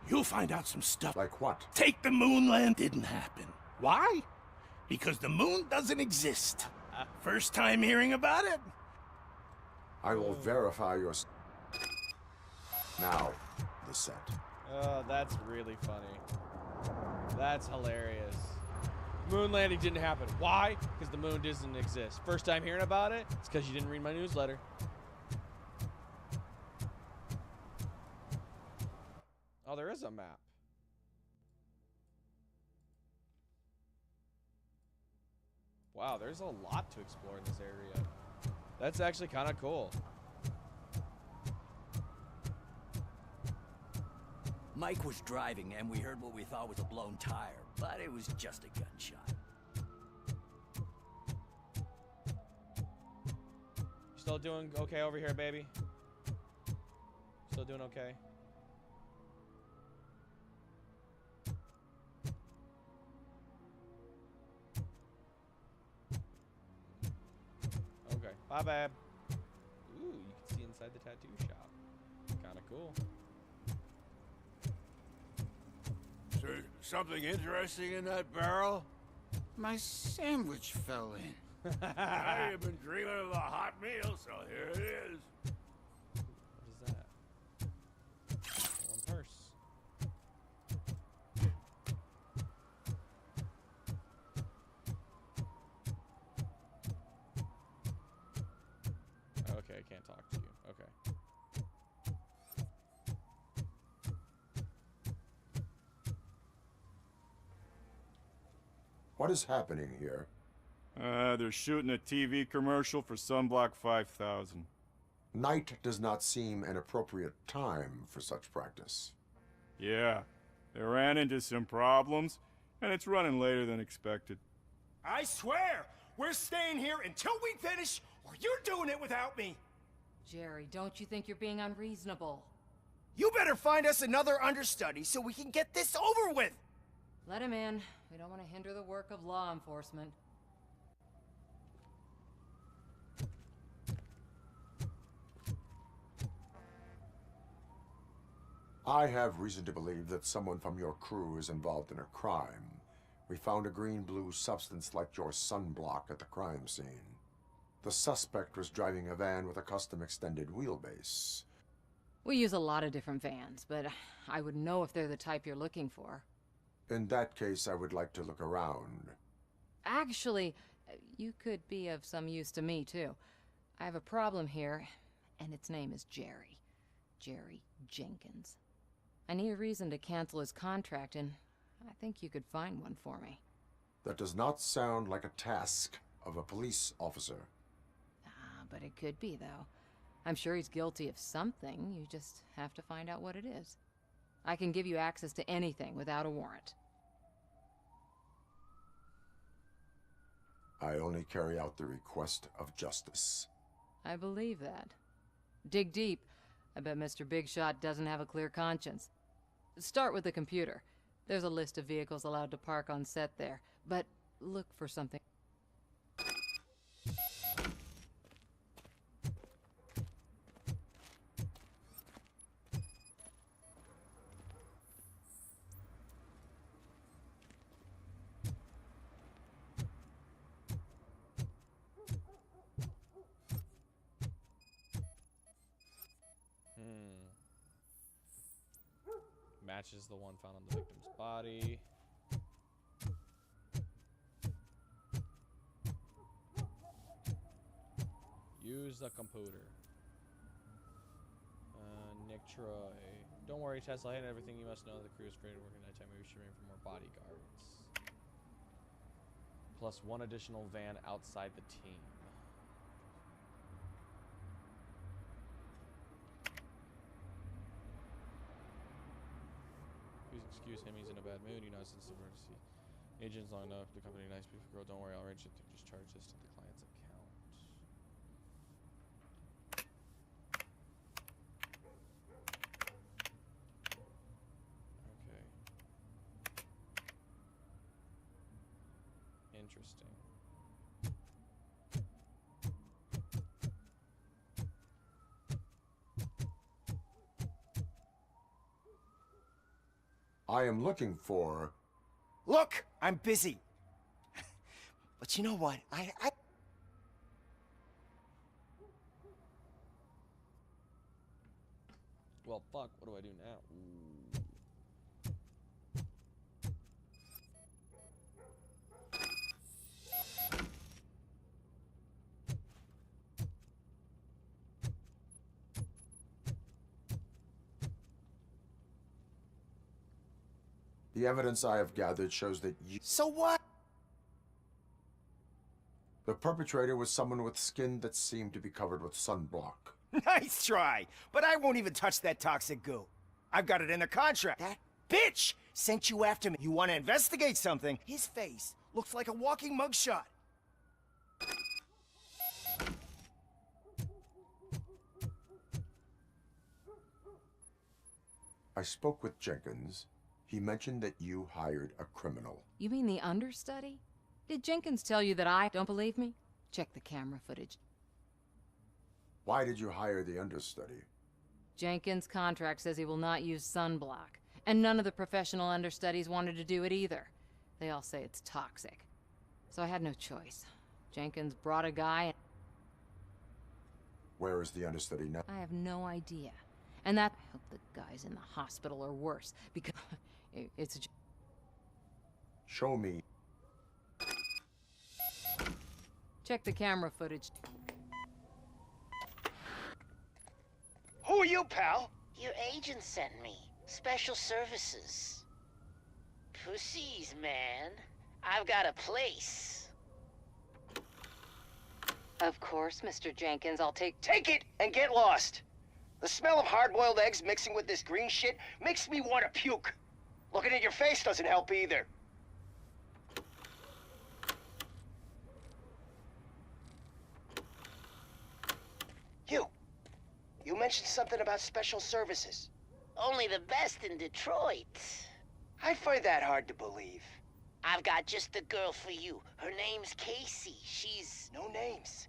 You'll find out some stuff. Like what? Take the moon land didn't happen. Why? Because the moon doesn't exist. First time hearing about it? I will verify your... Now, the set. Oh, that's really funny. That's hilarious. Moon landing didn't happen. Why? Because the moon doesn't exist. First time hearing about it? It's because you didn't read my newsletter. Oh, there is a map. Wow, there's a lot to explore in this area. That's actually kind of cool. Mike was driving and we heard what we thought was a blown tire, but it was just a gunshot. Still doing okay over here, baby? Still doing okay? Okay. Bye, babe. Ooh, you can see inside the tattoo shop. Kind of cool. Is there something interesting in that barrel? My sandwich fell in. I have been dreaming of a hot meal, so here it is. What is that? One purse. Okay, I can't talk to you. Okay. What is happening here? They're shooting a TV commercial for Sunblock 5000. Night does not seem an appropriate time for such practice. Yeah, they ran into some problems, and it's running later than expected. I swear, we're staying here until we finish, or you're doing it without me. Jerry, don't you think you're being unreasonable? You better find us another understudy so we can get this over with. Let him in. We don't want to hinder the work of law enforcement. I have reason to believe that someone from your crew is involved in a crime. We found a green-blue substance like your sunblock at the crime scene. The suspect was driving a van with a custom extended wheelbase. We use a lot of different vans, but I wouldn't know if they're the type you're looking for. In that case, I would like to look around. Actually, you could be of some use to me, too. I have a problem here, and its name is Jerry. Jerry Jenkins. I need a reason to cancel his contract, and I think you could find one for me. That does not sound like a task of a police officer. But it could be, though. I'm sure he's guilty of something. You just have to find out what it is. I can give you access to anything without a warrant. I only carry out the request of justice. I believe that. Dig deep. I bet Mr. Big Shot doesn't have a clear conscience. Start with the computer. There's a list of vehicles allowed to park on set there, but look for something. Matches the one found on the victim's body. Use the computer. Nick Troy. Don't worry, Tesla. I had everything you must know. The crew is great at working nighttime. Maybe we should aim for more bodyguards. Plus one additional van outside the team. Please excuse him, he's in a bad mood, you know, since emergency. Agents long enough. The company nice people girl. Don't worry, I'll arrange it. Just charge this to the client's account. Okay. Interesting. I am looking for... Look, I'm busy. But you know what? I Well, fuck. What do I do now? Ooh. The evidence I have gathered shows that you... So what? The perpetrator was someone with skin that seemed to be covered with sunblock. Nice try, but I won't even touch that toxic goo. I've got it in the contract. That bitch sent you after me. You want to investigate something? His face looks like a walking mugshot. I spoke with Jenkins. He mentioned that you hired a criminal. You mean the understudy? Did Jenkins tell you that I don't believe me? Check the camera footage. Why did you hire the understudy? Jenkins' contract says he will not use sunblock, and none of the professional understudies wanted to do it either. They all say it's toxic. So I had no choice. Jenkins brought a guy and... Where is the understudy now? I have no idea. And that... I hope the guy's in the hospital or worse, because it's... Show me. Check the camera footage. Who are you, pal? Your agent sent me. Special services. Pussies, man. I've got a place. Of course, Mr. Jenkins, I'll take... Take it and get lost. The smell of hard-boiled eggs mixing with this green shit makes me want to puke. Looking at your face doesn't help either. You mentioned something about special services. Only the best in Detroit. I find that hard to believe. I've got just the girl for you. Her name's Casey. She's... No names.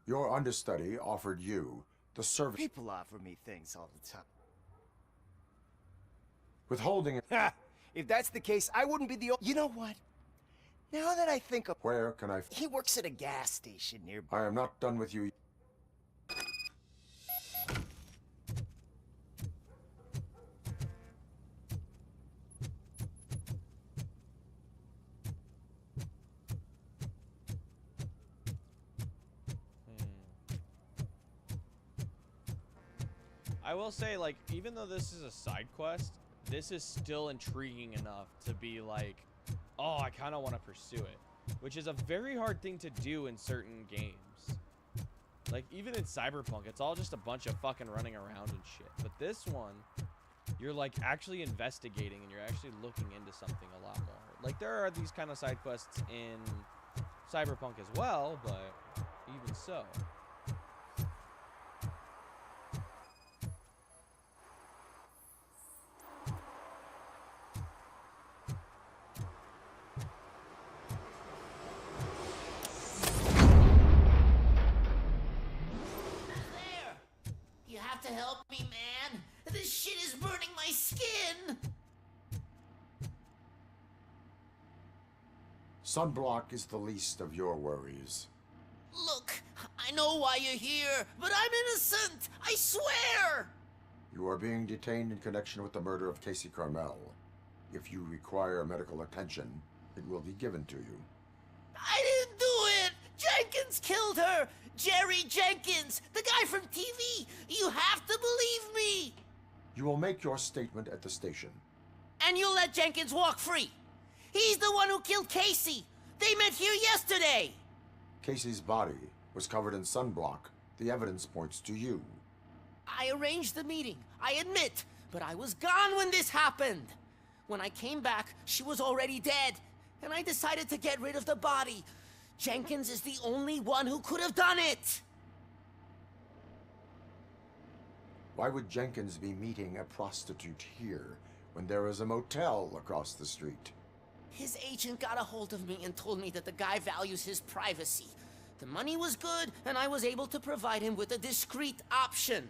Your understudy offered you the service... People offer me things all the time. Withholding it... Ha! If that's the case, I wouldn't be the... You know what? Now that I think of... Where can I... He works at a gas station nearby. I am not done with you. I will say, like, even though this is a side quest, this is still intriguing enough to be like, oh, I kind of want to pursue it, which is a very hard thing to do in certain games. Like, even in Cyberpunk, it's all just a bunch of fucking running around and shit. But this one, you're, like, actually investigating and you're actually looking into something a lot more. Like, there are these kind of side quests in Cyberpunk as well, but even so. To help me, man. This shit is burning my skin. Sunblock is the least of your worries. Look, I know why you're here, but I'm innocent. I swear. You are being detained in connection with the murder of Casey Carmel. If you require medical attention, it will be given to you. I didn't do it. Jenkins killed her. Jerry Jenkins, the guy from TV! You have to believe me! You will make your statement at the station. And you'll let Jenkins walk free! He's the one who killed Casey! They met here yesterday! Casey's body was covered in sunblock. The evidence points to you. I arranged the meeting, I admit, but I was gone when this happened. When I came back, she was already dead, and I decided to get rid of the body. Jenkins is the only one who could have done it! Why would Jenkins be meeting a prostitute here when there is a motel across the street? His agent got a hold of me and told me that the guy values his privacy. The money was good, and I was able to provide him with a discreet option.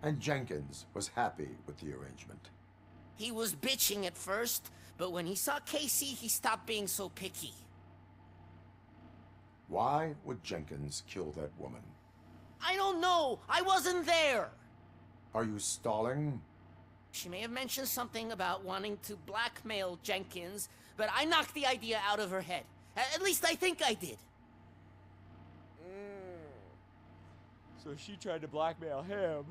And Jenkins was happy with the arrangement. He was bitching at first, but when he saw Casey, he stopped being so picky. Why would Jenkins kill that woman? I don't know! I wasn't there! Are you stalling? She may have mentioned something about wanting to blackmail Jenkins, but I knocked the idea out of her head. At least I think I did. So she tried to blackmail him.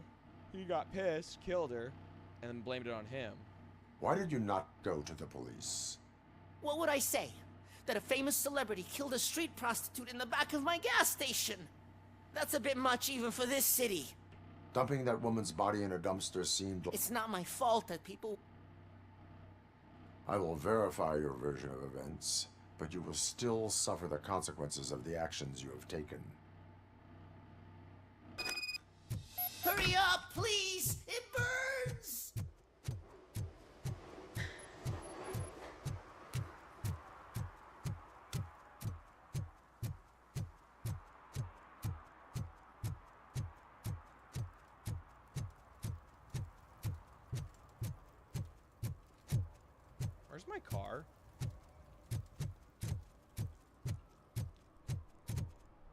He got pissed, killed her, and then blamed it on him. Why did you not go to the police? What would I say? That a famous celebrity killed a street prostitute in the back of my gas station? That's a bit much even for this city. Dumping that woman's body in a dumpster seemed... It's not my fault that people... I will verify your version of events, but you will still suffer the consequences of the actions you have taken. Hurry up, please! It burns! Where's my car?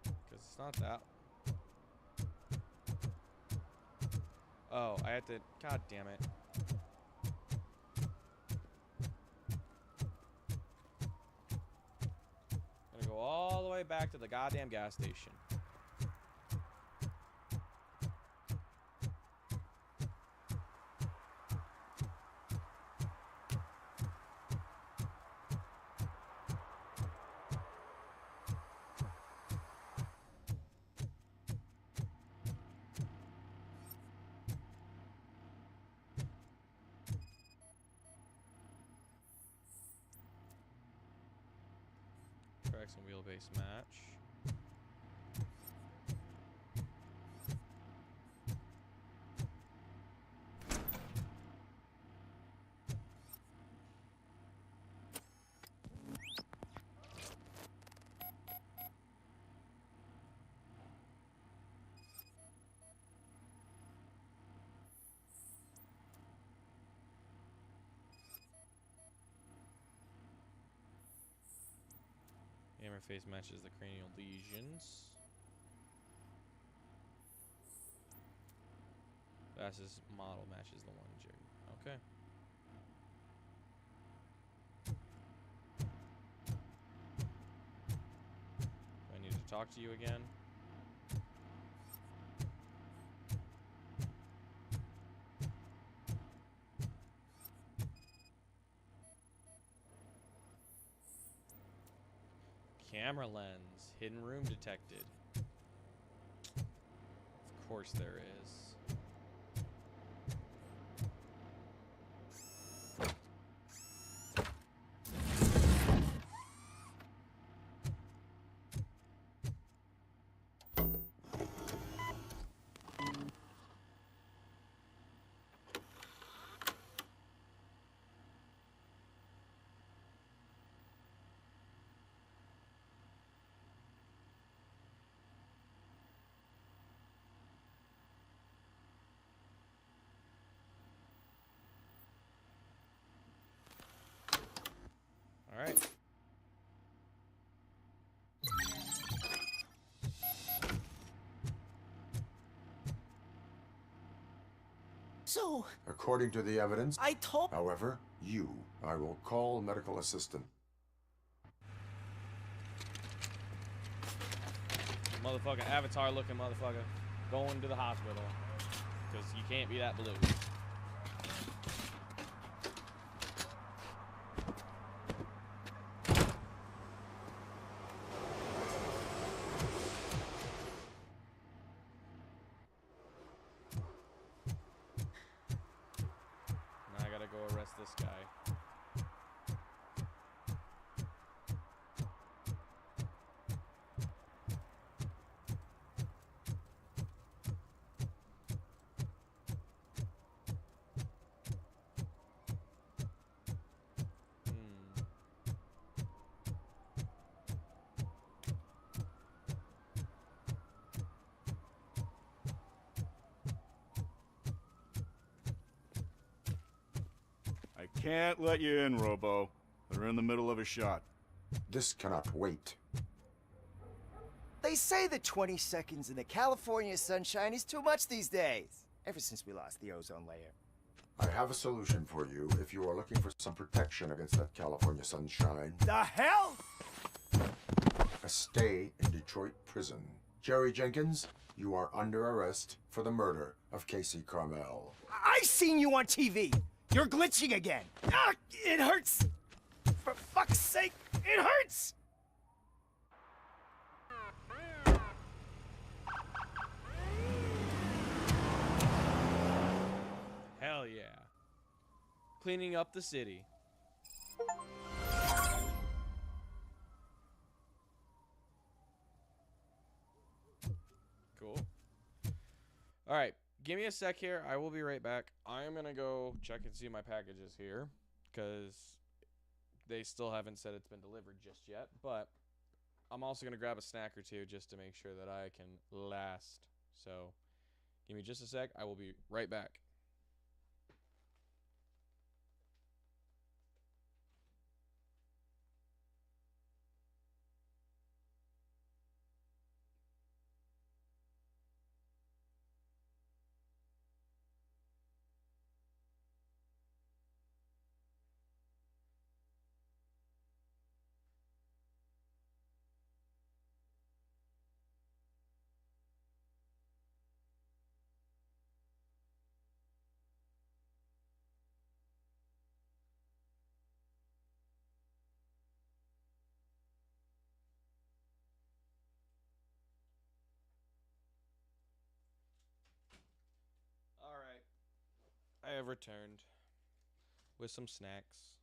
Because it's not that. Oh, I have to... God damn it. Gonna go all the way back to the goddamn gas station. Tracks and wheelbase match. Hammer face matches the cranial lesions. Fastest model matches the one Jerry. Okay. Do I need to talk to you again? Camera lens. Hidden room detected. Of course there is. All right. So... According to the evidence... I told... However, I will call medical assistant. Motherfucking Avatar looking motherfucker going to the hospital. Because you can't be that blue. Can't let you in, Robo. They're in the middle of a shot. This cannot wait. They say that 20 seconds in the California sunshine is too much these days. Ever since we lost the ozone layer. I have a solution for you if you are looking for some protection against that California sunshine. The hell? A stay in Detroit prison. Jerry Jenkins, you are under arrest for the murder of Casey Carmel. I seen you on TV. You're glitching again. Ah, it hurts. For fuck's sake, it hurts. Hell yeah. Cleaning up the city. Cool. Alright, give me a sec here. I will be right back. I am going to go check and see my packages here, because they still haven't said it's been delivered just yet. But I'm also going to grab a snack or two just to make sure that I can last. So give me just a sec. I will be right back. Alright. I have returned with some snacks.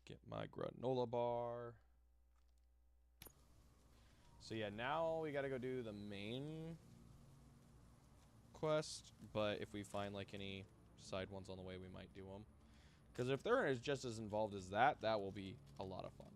Get my granola bar. So yeah, now we gotta go do the main quest, but if we find like any side ones on the way, we might do them. Because if they're just as involved as that, that will be a lot of fun.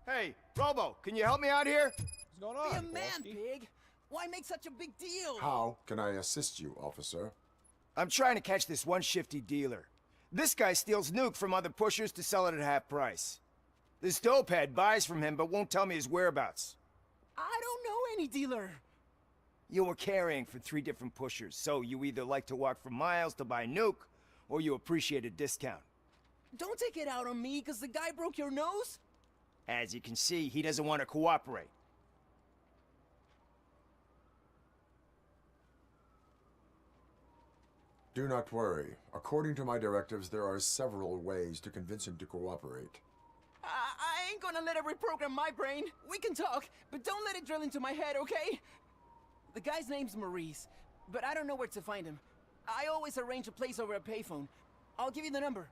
Hey, Robo, can you help me out here? What's going on, Be a man, Big. Why make such a big deal? How can I assist you, officer? I'm trying to catch this one shifty dealer. This guy steals nuke from other pushers to sell it at half price. This dopehead buys from him but won't tell me his whereabouts. I don't know any dealer. You were carrying for 3 different pushers, so you either like to walk for miles to buy nuke, or you appreciate a discount. Don't take it out on me, because the guy broke your nose? As you can see, he doesn't want to cooperate. Do not worry. According to my directives, there are several ways to convince him to cooperate. I ain't gonna let it reprogram my brain. We can talk, but don't let it drill into my head, okay? The guy's name's Maurice, but I don't know where to find him. I always arrange a place over a payphone. I'll give you the number.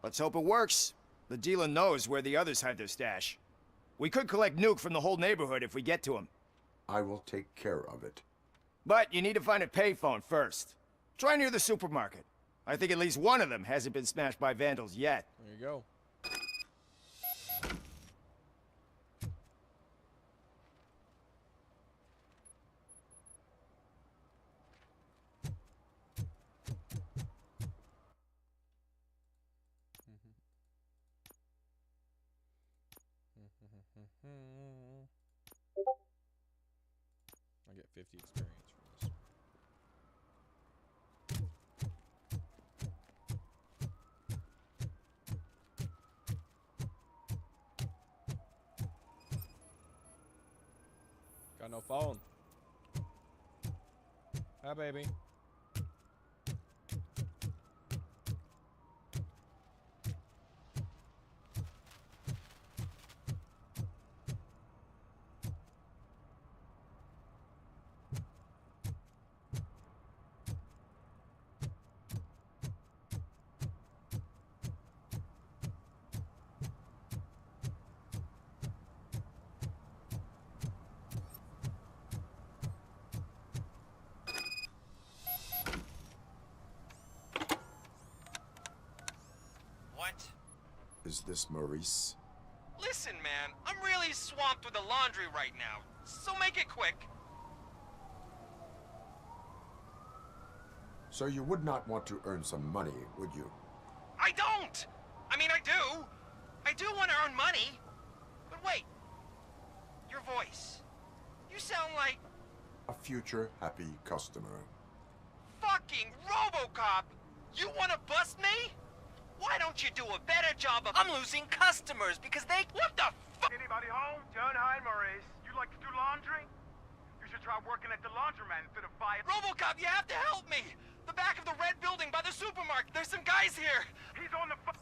Let's hope it works. The dealer knows where the others hide their stash. We could collect nuke from the whole neighborhood if we get to him. I will take care of it. But you need to find a payphone first. Try near the supermarket. I think at least one of them hasn't been smashed by vandals yet. There you go. I get 50 experience from this. Got no phone. Hi, baby. What? Is this Maurice? Listen, man, I'm really swamped with the laundry right now, so make it quick. So you would not want to earn some money, would you? I don't! I mean, I do. I do want to earn money. But wait. Your voice. You sound like... A future happy customer. fucking Robocop! You want to bust me? Why don't you do a better job of... I'm losing customers because they... What the fuck? Anybody home? John, hi, Maurice. You like to do laundry? You should try working at the laundromat instead of buying... Robocop, you have to help me! The back of the red building by the supermarket. There's some guys here. He's on the phone.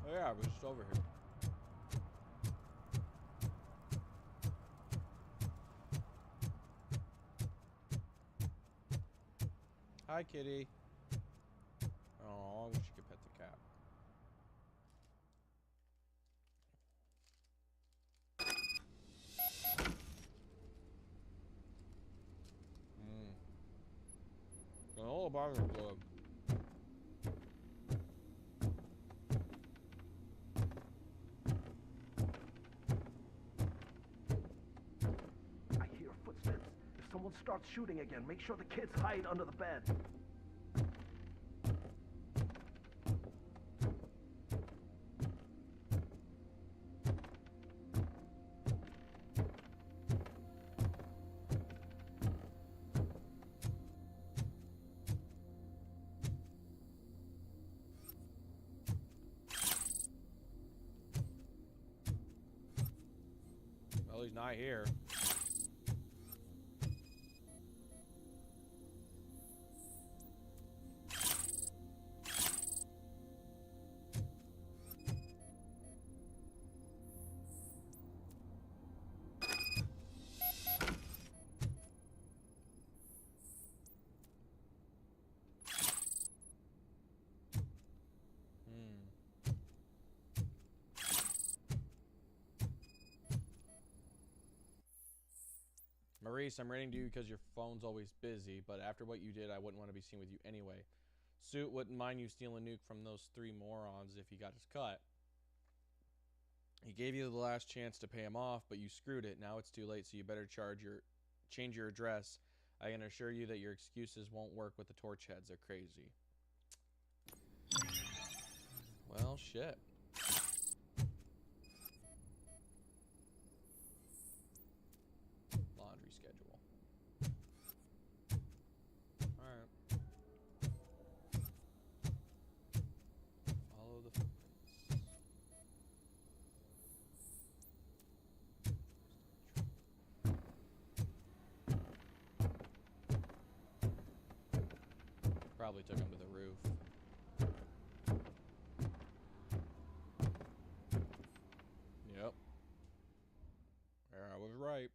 Oh yeah, I was just over here. Hi, kitty. Oh, I wish you could pet the cat. All about the club. I hear footsteps. If someone starts shooting again, make sure the kids hide under the bed. Well, he's not here. Maurice, I'm writing to you because your phone's always busy, but after what you did, I wouldn't want to be seen with you anyway. Suit wouldn't mind you stealing Nuke from those three morons if he got his cut. He gave you the last chance to pay him off, but you screwed it. Now it's too late, so you better change your address. I can assure you that your excuses won't work with the torch heads. They're crazy. Well, shit. Laundry schedule. Alright. Follow the footprints. Probably took him to the roof. Yep. I was right.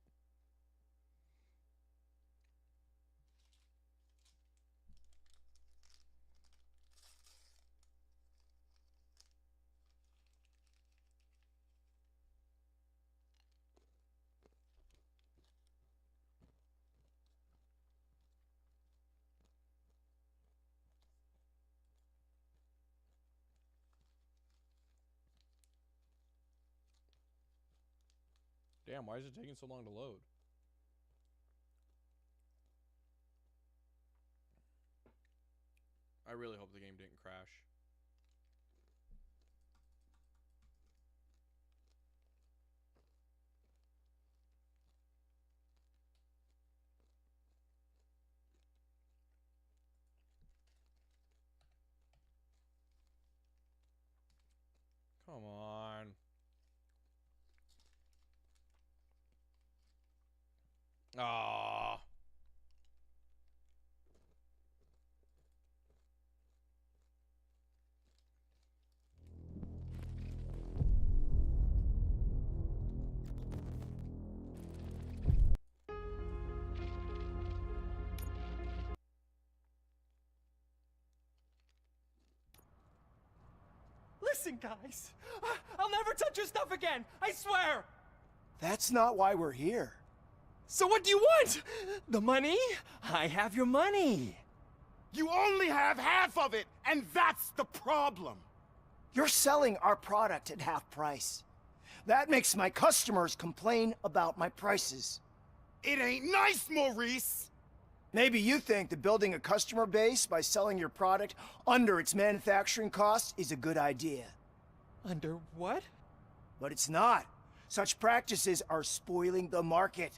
Damn, why is it taking so long to load? I really hope the game didn't crash. Come on. Ah. Listen, guys. I'll never touch your stuff again. I swear. That's not why we're here. So what do you want? The money? I have your money. You only have half of it, and that's the problem. You're selling our product at half price. That makes my customers complain about my prices. It ain't nice, Maurice. Maybe you think that building a customer base by selling your product under its manufacturing cost is a good idea. Under what? But it's not. Such practices are spoiling the market.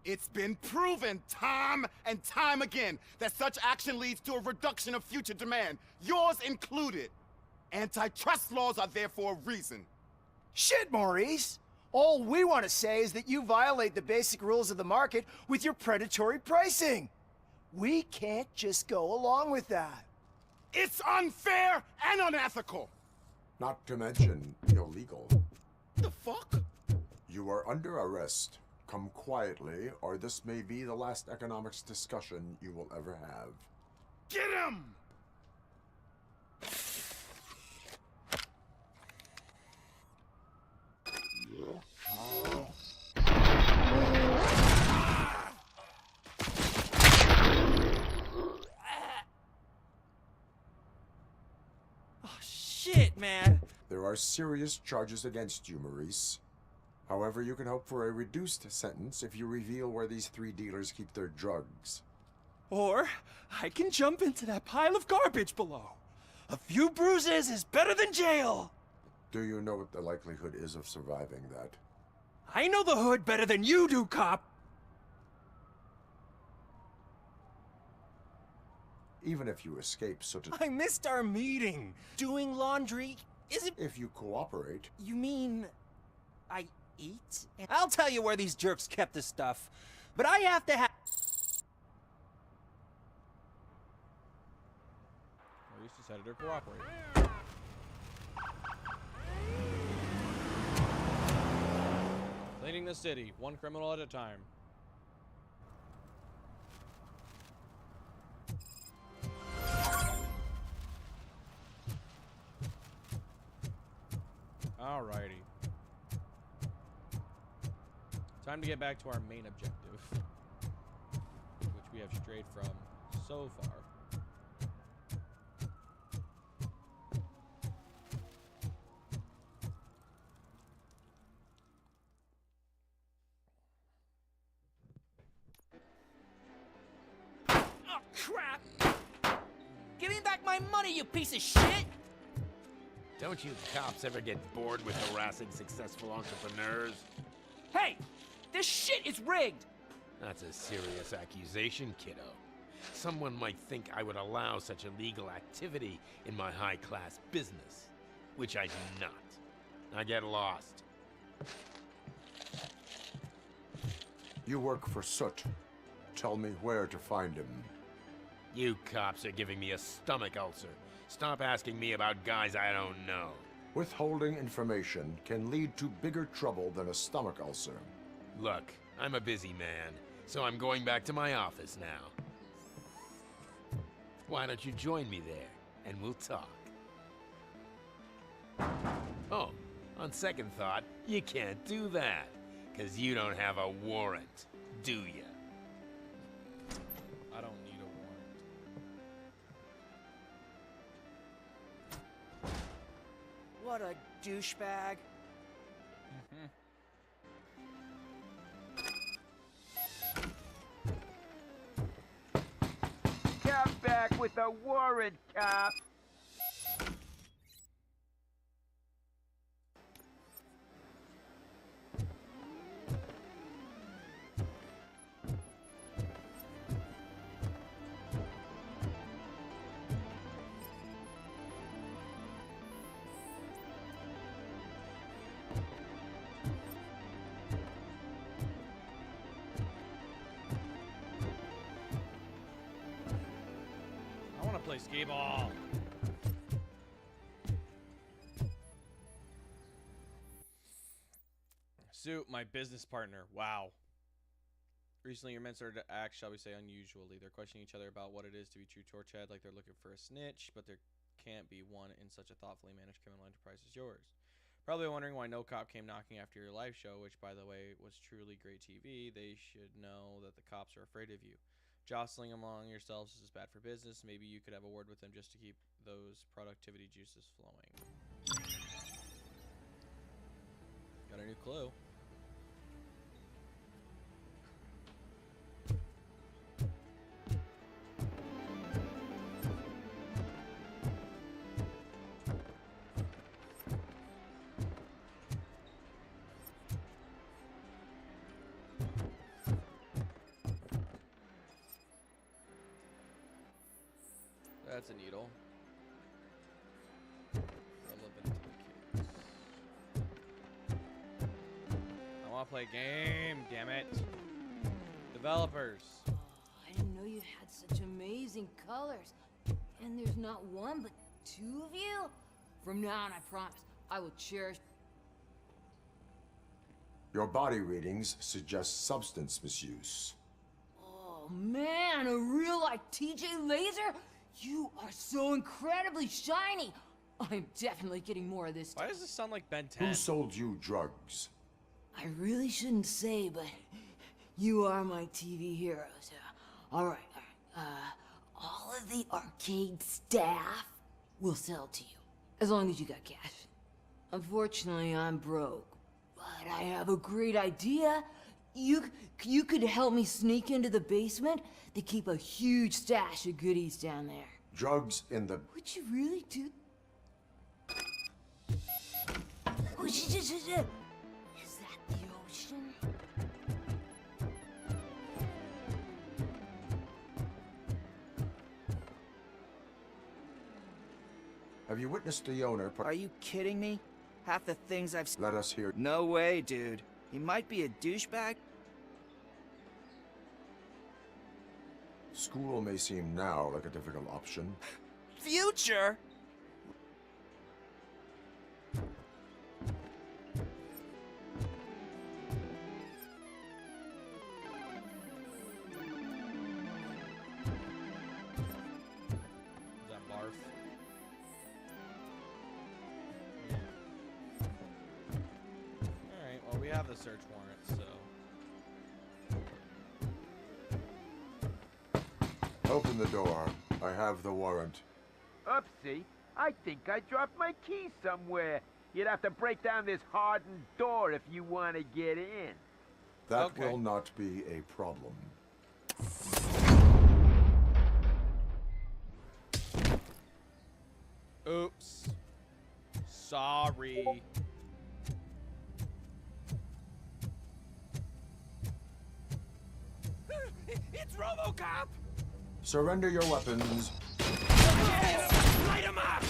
It's been proven time and time again that such action leads to a reduction of future demand, yours included. Antitrust laws are there for a reason. Shit, Maurice! All we want to say is that you violate the basic rules of the market with your predatory pricing. We can't just go along with that. It's unfair and unethical. Not to mention illegal. The fuck? You are under arrest. Come quietly, or this may be the last economics discussion you will ever have. Get him! Oh, shit, man. There are serious charges against you, Maurice. However, you can hope for a reduced sentence if you reveal where these 3 dealers keep their drugs. Or I can jump into that pile of garbage below. A few bruises is better than jail. Do you know what the likelihood is of surviving that? I know the hood better than you do, cop. Even if you escape such a... I missed our meeting. Doing laundry isn't... If you cooperate... You mean... I eat? I'll tell you where these jerks kept this stuff. But I have to have... Maurice decided to cooperate. Cleaning the city, one criminal at a time. Alrighty. Time to get back to our main objective, which we have strayed from so far. Oh, crap! Give me back my money, you piece of shit! Don't you cops ever get bored with harassing successful entrepreneurs? Hey! This shit is rigged! That's a serious accusation, kiddo. Someone might think I would allow such illegal activity in my high-class business, which I do not. I get lost. You work for Soot. Tell me where to find him. You cops are giving me a stomach ulcer. Stop asking me about guys I don't know. Withholding information can lead to bigger trouble than a stomach ulcer. Look, I'm a busy man, so I'm going back to my office now. Why don't you join me there, and we'll talk. Oh, on second thought, you can't do that, 'cause you don't have a warrant, do you? I don't need a warrant. What a douchebag. Get back! back with a warrant, cop. I want to play skee ball. Suit, my business partner. Wow. Recently, your men started to act, shall we say, unusually. They're questioning each other about what it is to be true torchhead, like they're looking for a snitch, but there can't be one in such a thoughtfully managed criminal enterprise as yours. Probably wondering why no cop came knocking after your live show, which, by the way, was truly great TV. They should know that the cops are afraid of you. Jostling among yourselves is bad for business. Maybe you could have a word with them just to keep those productivity juices flowing. Got a new clue. That's a needle. Relevant to the kids. I want to play a game, damn it. Developers. I didn't know you had such amazing colors. And there's not one, but two of you? From now on, I promise, I will cherish... Your body readings suggest substance misuse. Oh, man, a real, like, TJ Laser? You are so incredibly shiny. I'm definitely getting more of this. Why does this sound like Ben 10? Who sold you drugs? I really shouldn't say, but you are my TV heroes. All right. All of the arcade staff will sell to you, as long as you got cash. Unfortunately, I'm broke, but I have a great idea. You could help me sneak into the basement. They keep a huge stash of goodies down there. Drugs in the... Would you really do... Oh, is that the ocean? Have you witnessed the owner... Are you kidding me? Half the things I've... Let us hear... No way, dude. He might be a douchebag. School may seem now like a difficult option. Future? Is that barf? Alright, well, we have the search warrant, so... Open the door. I have the warrant. Oopsie. I think I dropped my key somewhere. You'd have to break down this hardened door if you want to get in. That will not be a problem. Oops. Sorry. It's Robocop! Surrender your weapons. Light him up!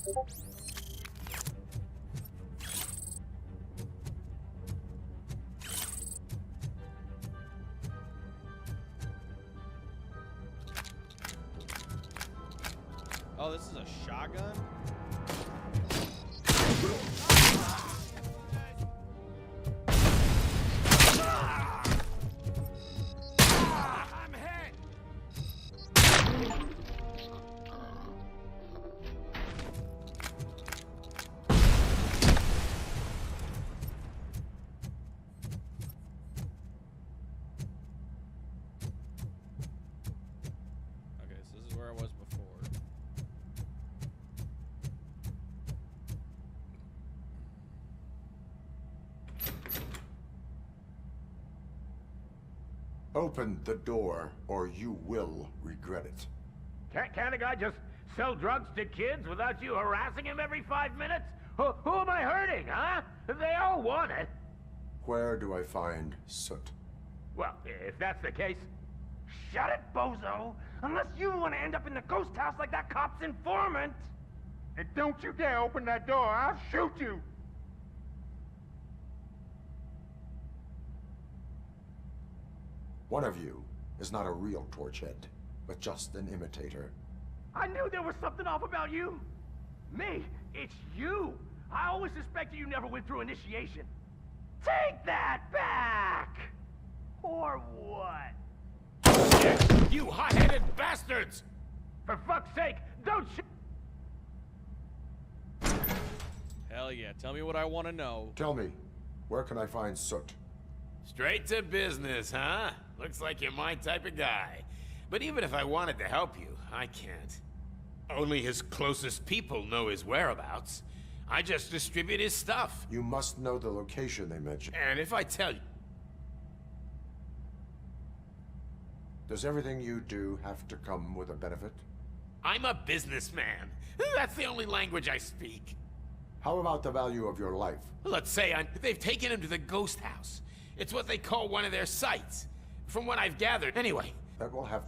Oh, this is a shotgun? I'm hit! Okay, so this is where I was before. Open the door, or you will regret it. Can't a guy just sell drugs to kids without you harassing him every 5 minutes? Who am I hurting, huh? They all want it. Where do I find Soot? Well, if that's the case... Shut it, bozo! Unless you want to end up in the ghost house like that cop's informant! And don't you dare open that door, I'll shoot you! One of you is not a real Torchhead, but just an imitator. I knew there was something off about you! Me? It's you! I always suspected you never went through initiation. Take that back! Or what? You hot-headed bastards! For fuck's sake, don't Hell yeah, tell me what I want to know. Tell me, where can I find Soot? Straight to business, huh? Looks like you're my type of guy. But even if I wanted to help you, I can't. Only his closest people know his whereabouts. I just distribute his stuff. You must know the location they mentioned. And if I tell you... Does everything you do have to come with a benefit? I'm a businessman. That's the only language I speak. How about the value of your life? Let's say they've taken him to the ghost house. It's what they call one of their sites. From what I've gathered, anyway. That will have...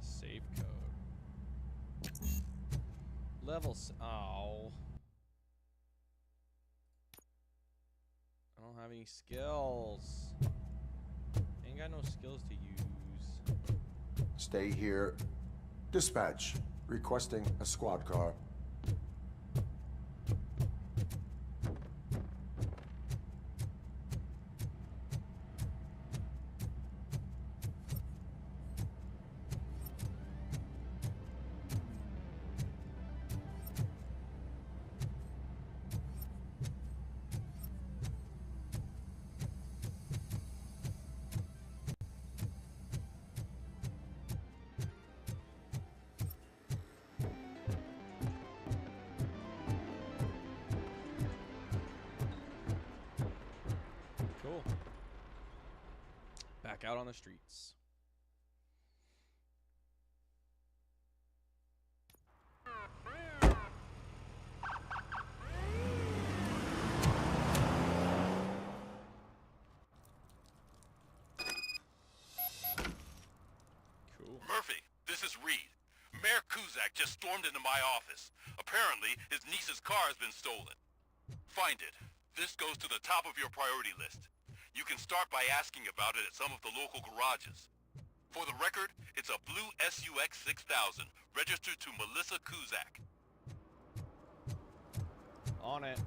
Save code. Levels. Oh. I don't have any skills. Ain't got no skills to use. Stay here. Dispatch. Requesting a squad car. Cool. Back out on the streets. Cool. Murphy, this is Reed. Mayor Kuzak just stormed into my office. Apparently, his niece's car has been stolen. Find it. This goes to the top of your priority list. You can start by asking about it at some of the local garages. For the record, it's a blue SUX 6000, registered to Melissa Kuzak. On it.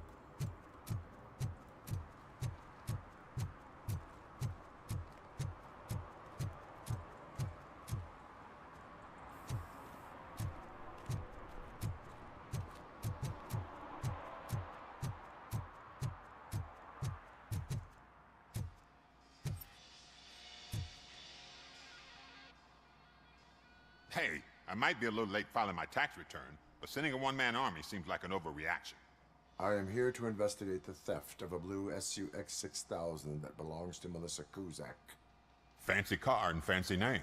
Hey, I might be a little late filing my tax return, but sending a one-man army seems like an overreaction. I am here to investigate the theft of a blue SUX 6000 that belongs to Melissa Kuzak. Fancy car and fancy name.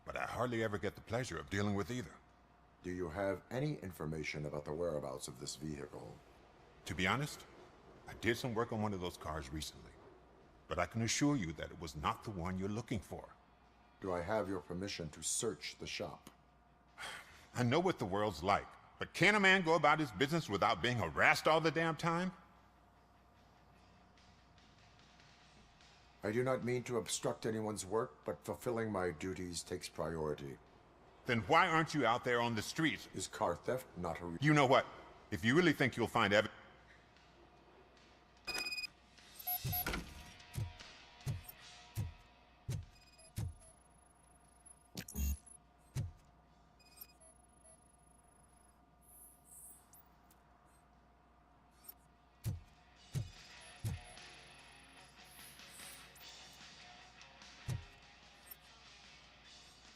But I hardly ever get the pleasure of dealing with either. Do you have any information about the whereabouts of this vehicle? To be honest, I did some work on one of those cars recently. But I can assure you that it was not the one you're looking for. Do I have your permission to search the shop? I know what the world's like, but can a man go about his business without being harassed all the damn time? I do not mean to obstruct anyone's work, but fulfilling my duties takes priority. Then why aren't you out there on the streets? Is car theft not a... You know what? If you really think you'll find evidence...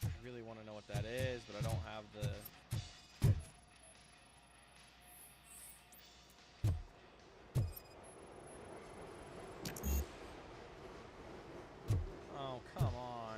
I really want to know what that is, but I don't have the... Oh, come on.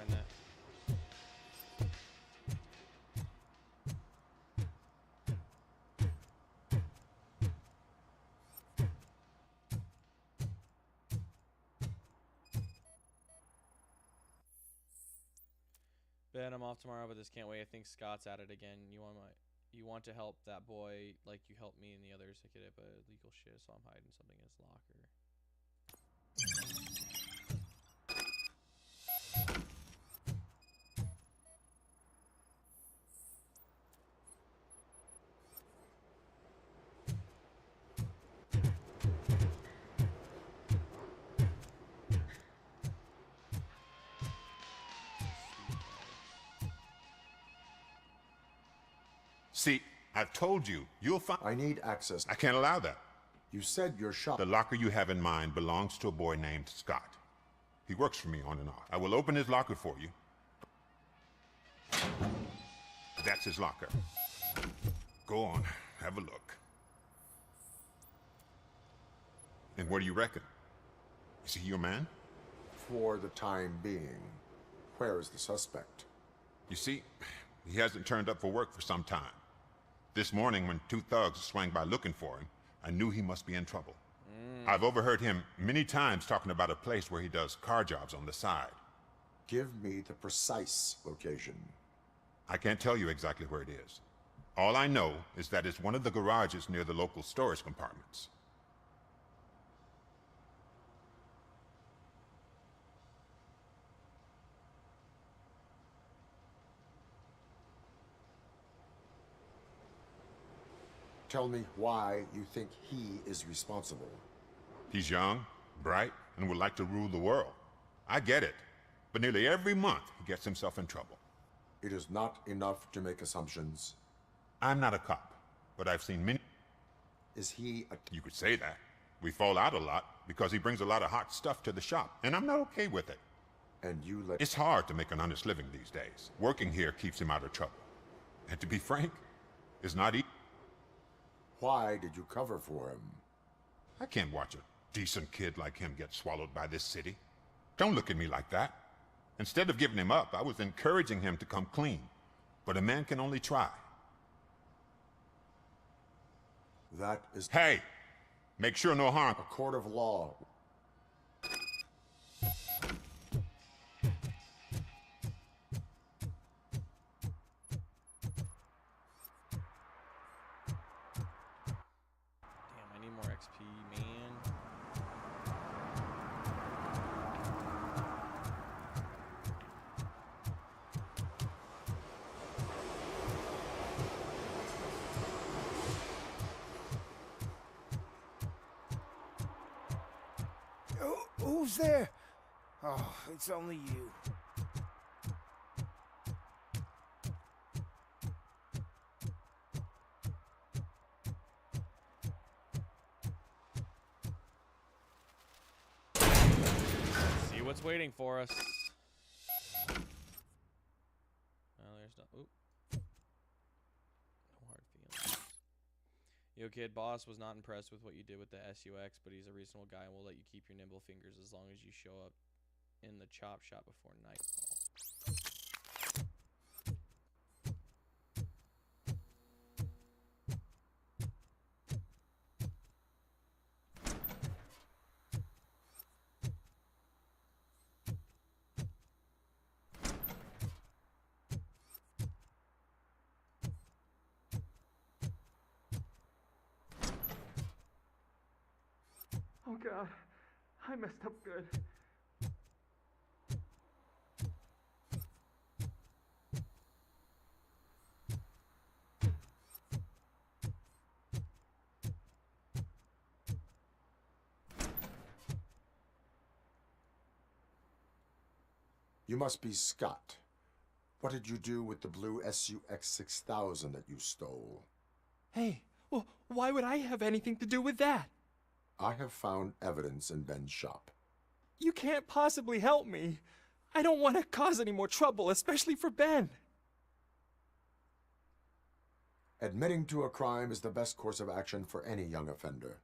Ben, I'm off tomorrow, but this can't wait. I think Scott's at it again. You want to help that boy like you helped me and the others to get up illegal shit, so I'm hiding something in his locker. See, I've told you, you'll find... I need access. I can't allow that. You said your shop... The locker you have in mind belongs to a boy named Scott. He works for me on and off. I will open his locker for you. That's his locker. Go on, have a look. And what do you reckon? Is he your man? For the time being. Where is the suspect? You see, he hasn't turned up for work for some time. This morning, when two thugs swang by looking for him, I knew he must be in trouble. I've overheard him many times talking about a place where he does car jobs on the side. Give me the precise location. I can't tell you exactly where it is. All I know is that it's one of the garages near the local storage compartments. Tell me why you think he is responsible. He's young, bright, and would like to rule the world. I get it. But nearly every month, he gets himself in trouble. It is not enough to make assumptions. I'm not a cop, but I've seen many... Is he a... You could say that. We fall out a lot because he brings a lot of hot stuff to the shop, and I'm not okay with it. And you let... It's hard to make an honest living these days. Working here keeps him out of trouble. And to be frank, it's not easy. Why did you cover for him? I can't watch a decent kid like him get swallowed by this city. Don't look at me like that. Instead of giving him up, I was encouraging him to come clean. But a man can only try. That is... Hey! Make sure no harm... A court of law. Damn, I need more XP, man. Who's there? Oh, it's only you. See what's waiting for us. Oh, there's no... Oop. No hard feelings. Yo, kid, boss was not impressed with what you did with the SUX, but he's a reasonable guy and will let you keep your nimble fingers as long as you show up in the chop shop before nightfall. Oh God, I messed up good. You must be Scott. What did you do with the blue SUX 6000 that you stole? Hey, well, why would I have anything to do with that? I have found evidence in Ben's shop. You can't possibly help me. I don't want to cause any more trouble, especially for Ben. Admitting to a crime is the best course of action for any young offender.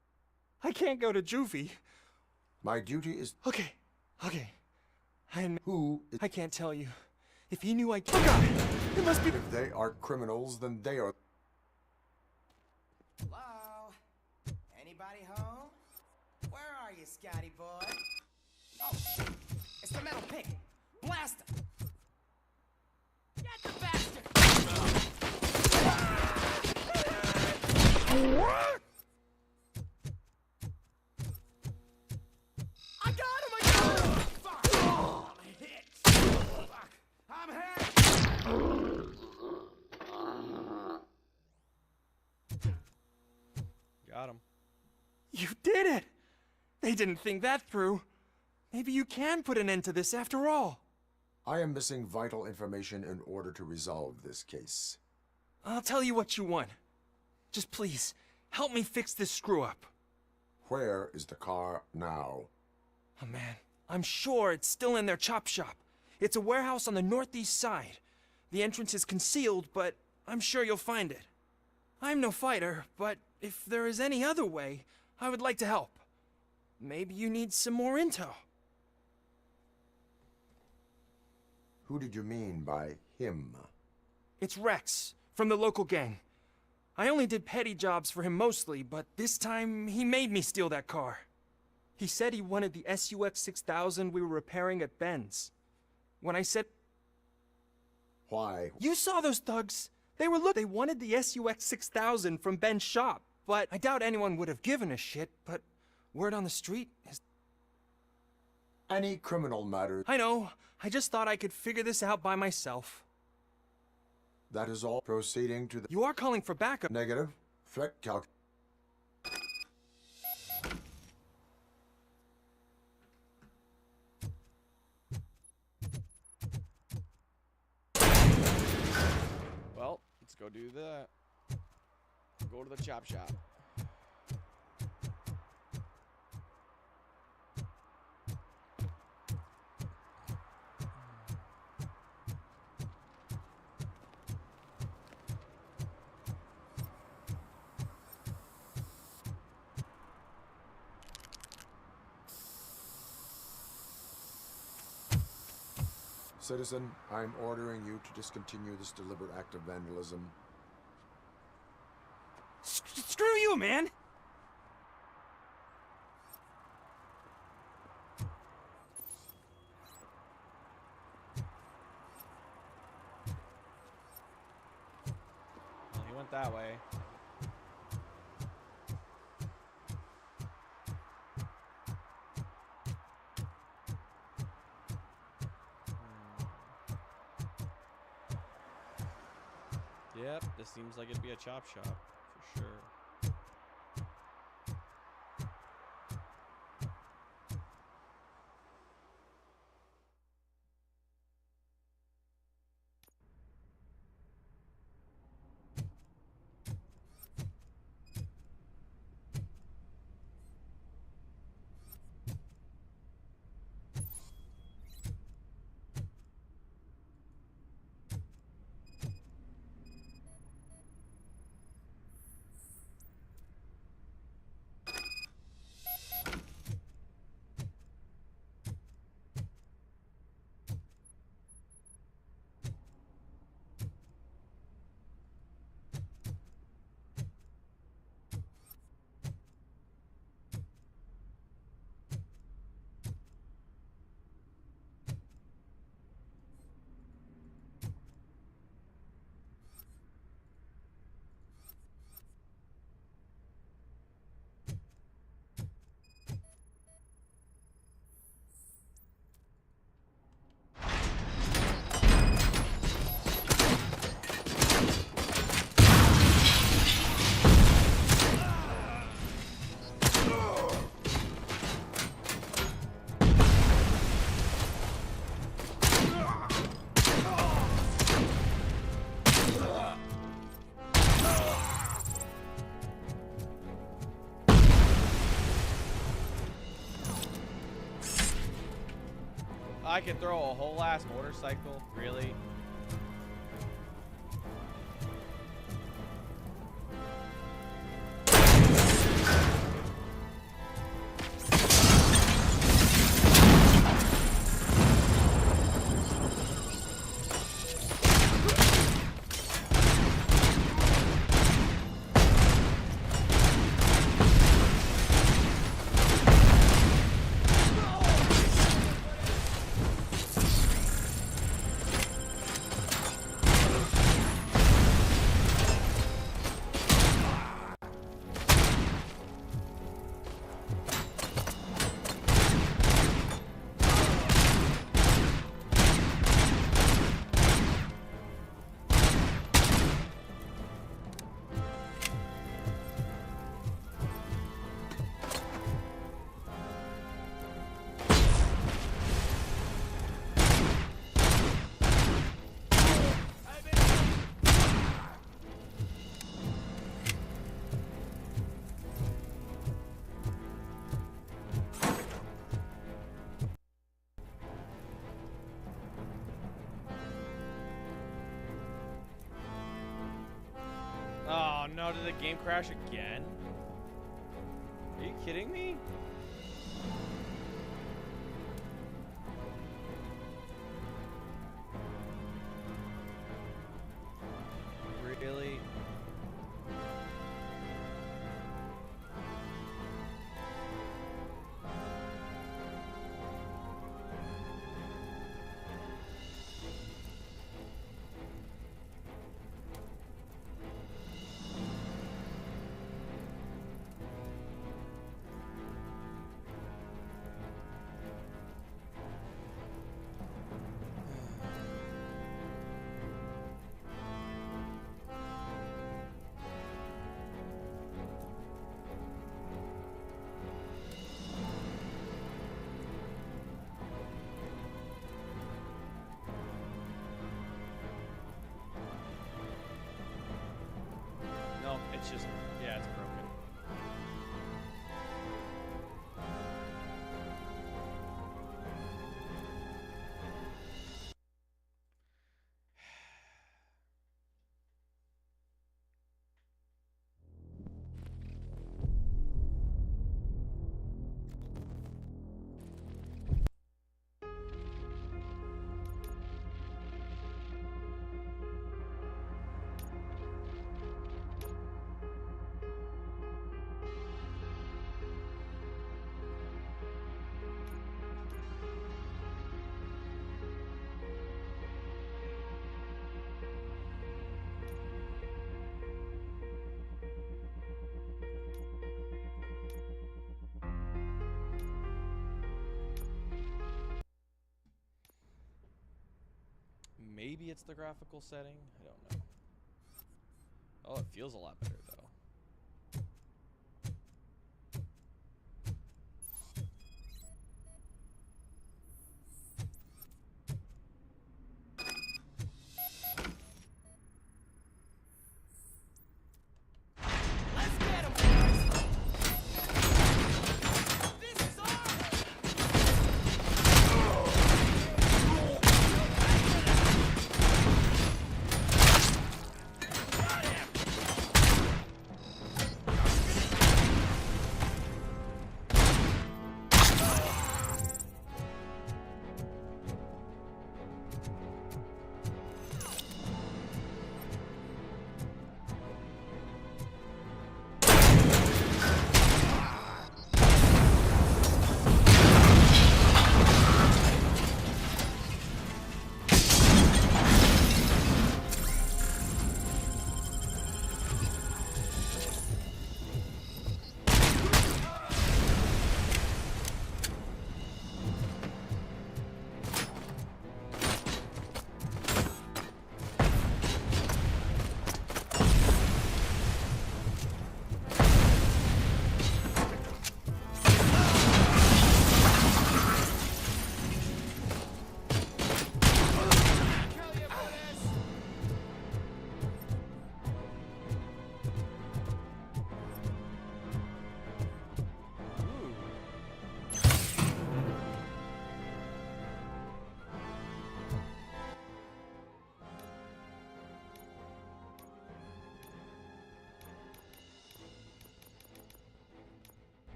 I can't go to juvie. My duty is... Okay. Who is... I can't tell you. If he knew I... Oh God! It must be... If they are criminals, then they are... Hello? Anybody home? Where are you, Scotty boy? Oh, it's the metal pig. Blast him! Get the bastard! I got him! Fuck! Oh, I'm hit! Fuck! I'm hit! Got him. You did it! They didn't think that through. Maybe you can put an end to this after all. I am missing vital information in order to resolve this case. I'll tell you what you want. Just please, help me fix this screw-up. Where is the car now? Oh man, I'm sure it's still in their chop shop. It's a warehouse on the northeast side. The entrance is concealed, but I'm sure you'll find it. I'm no fighter, but if there is any other way, I would like to help. Maybe you need some more intel. Who did you mean by him? It's Rex, from the local gang. I only did petty jobs for him mostly, but this time he made me steal that car. He said he wanted the SUX 6000 we were repairing at Ben's. When I said... Why? You saw those thugs. They wanted the SUX 6000 from Ben's shop, but I doubt anyone would have given a shit, but word on the street is... Any criminal matter... I know. I just thought I could figure this out by myself. That is all. Proceeding to the... You are calling for backup. Negative. Threat calc... Well, let's go do that. Go to the chop shop. Citizen, I'm ordering you to discontinue this deliberate act of vandalism. Screw you, man! Well, he went that way. Yep, this seems like it'd be a chop shop, for sure. I can throw a whole ass motorcycle? Really? Oh no, did the game crash again? Are you kidding me? Really? No, it's just, yeah, it's broken. Maybe it's the graphical setting? I don't know. Oh, it feels a lot better though.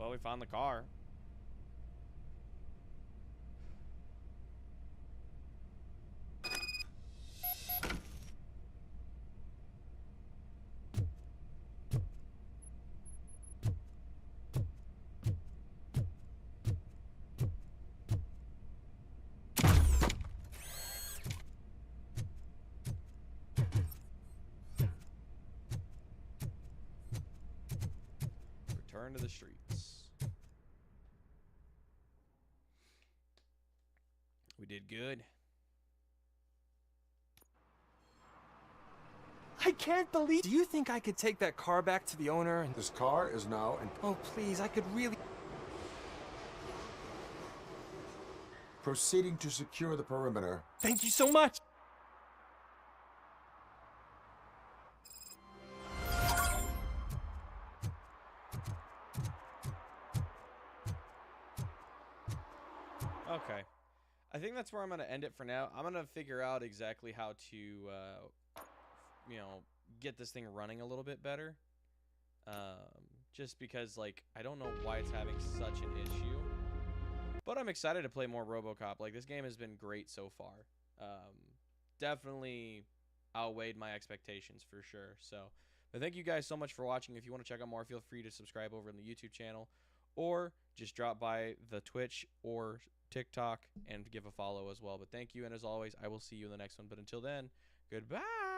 Well, we found the car. Return to the streets. We did good. I can't believe... Do you think I could take that car back to the owner and... This car is now in... Oh, please, I could really... Proceeding to secure the perimeter. Thank you so much! Okay. I think that's where I'm going to end it for now. I'm going to figure out exactly how to, you know, get this thing running a little bit better. Just because, like, I don't know why it's having such an issue. But I'm excited to play more Robocop. Like, this game has been great so far. Definitely outweighed my expectations for sure. So, but thank you guys so much for watching. If you want to check out more, feel free to subscribe over in the YouTube channel. Or just drop by the Twitch or TikTok and give a follow as well. But thank you, and as always, I will see you in the next one. But until then, goodbye.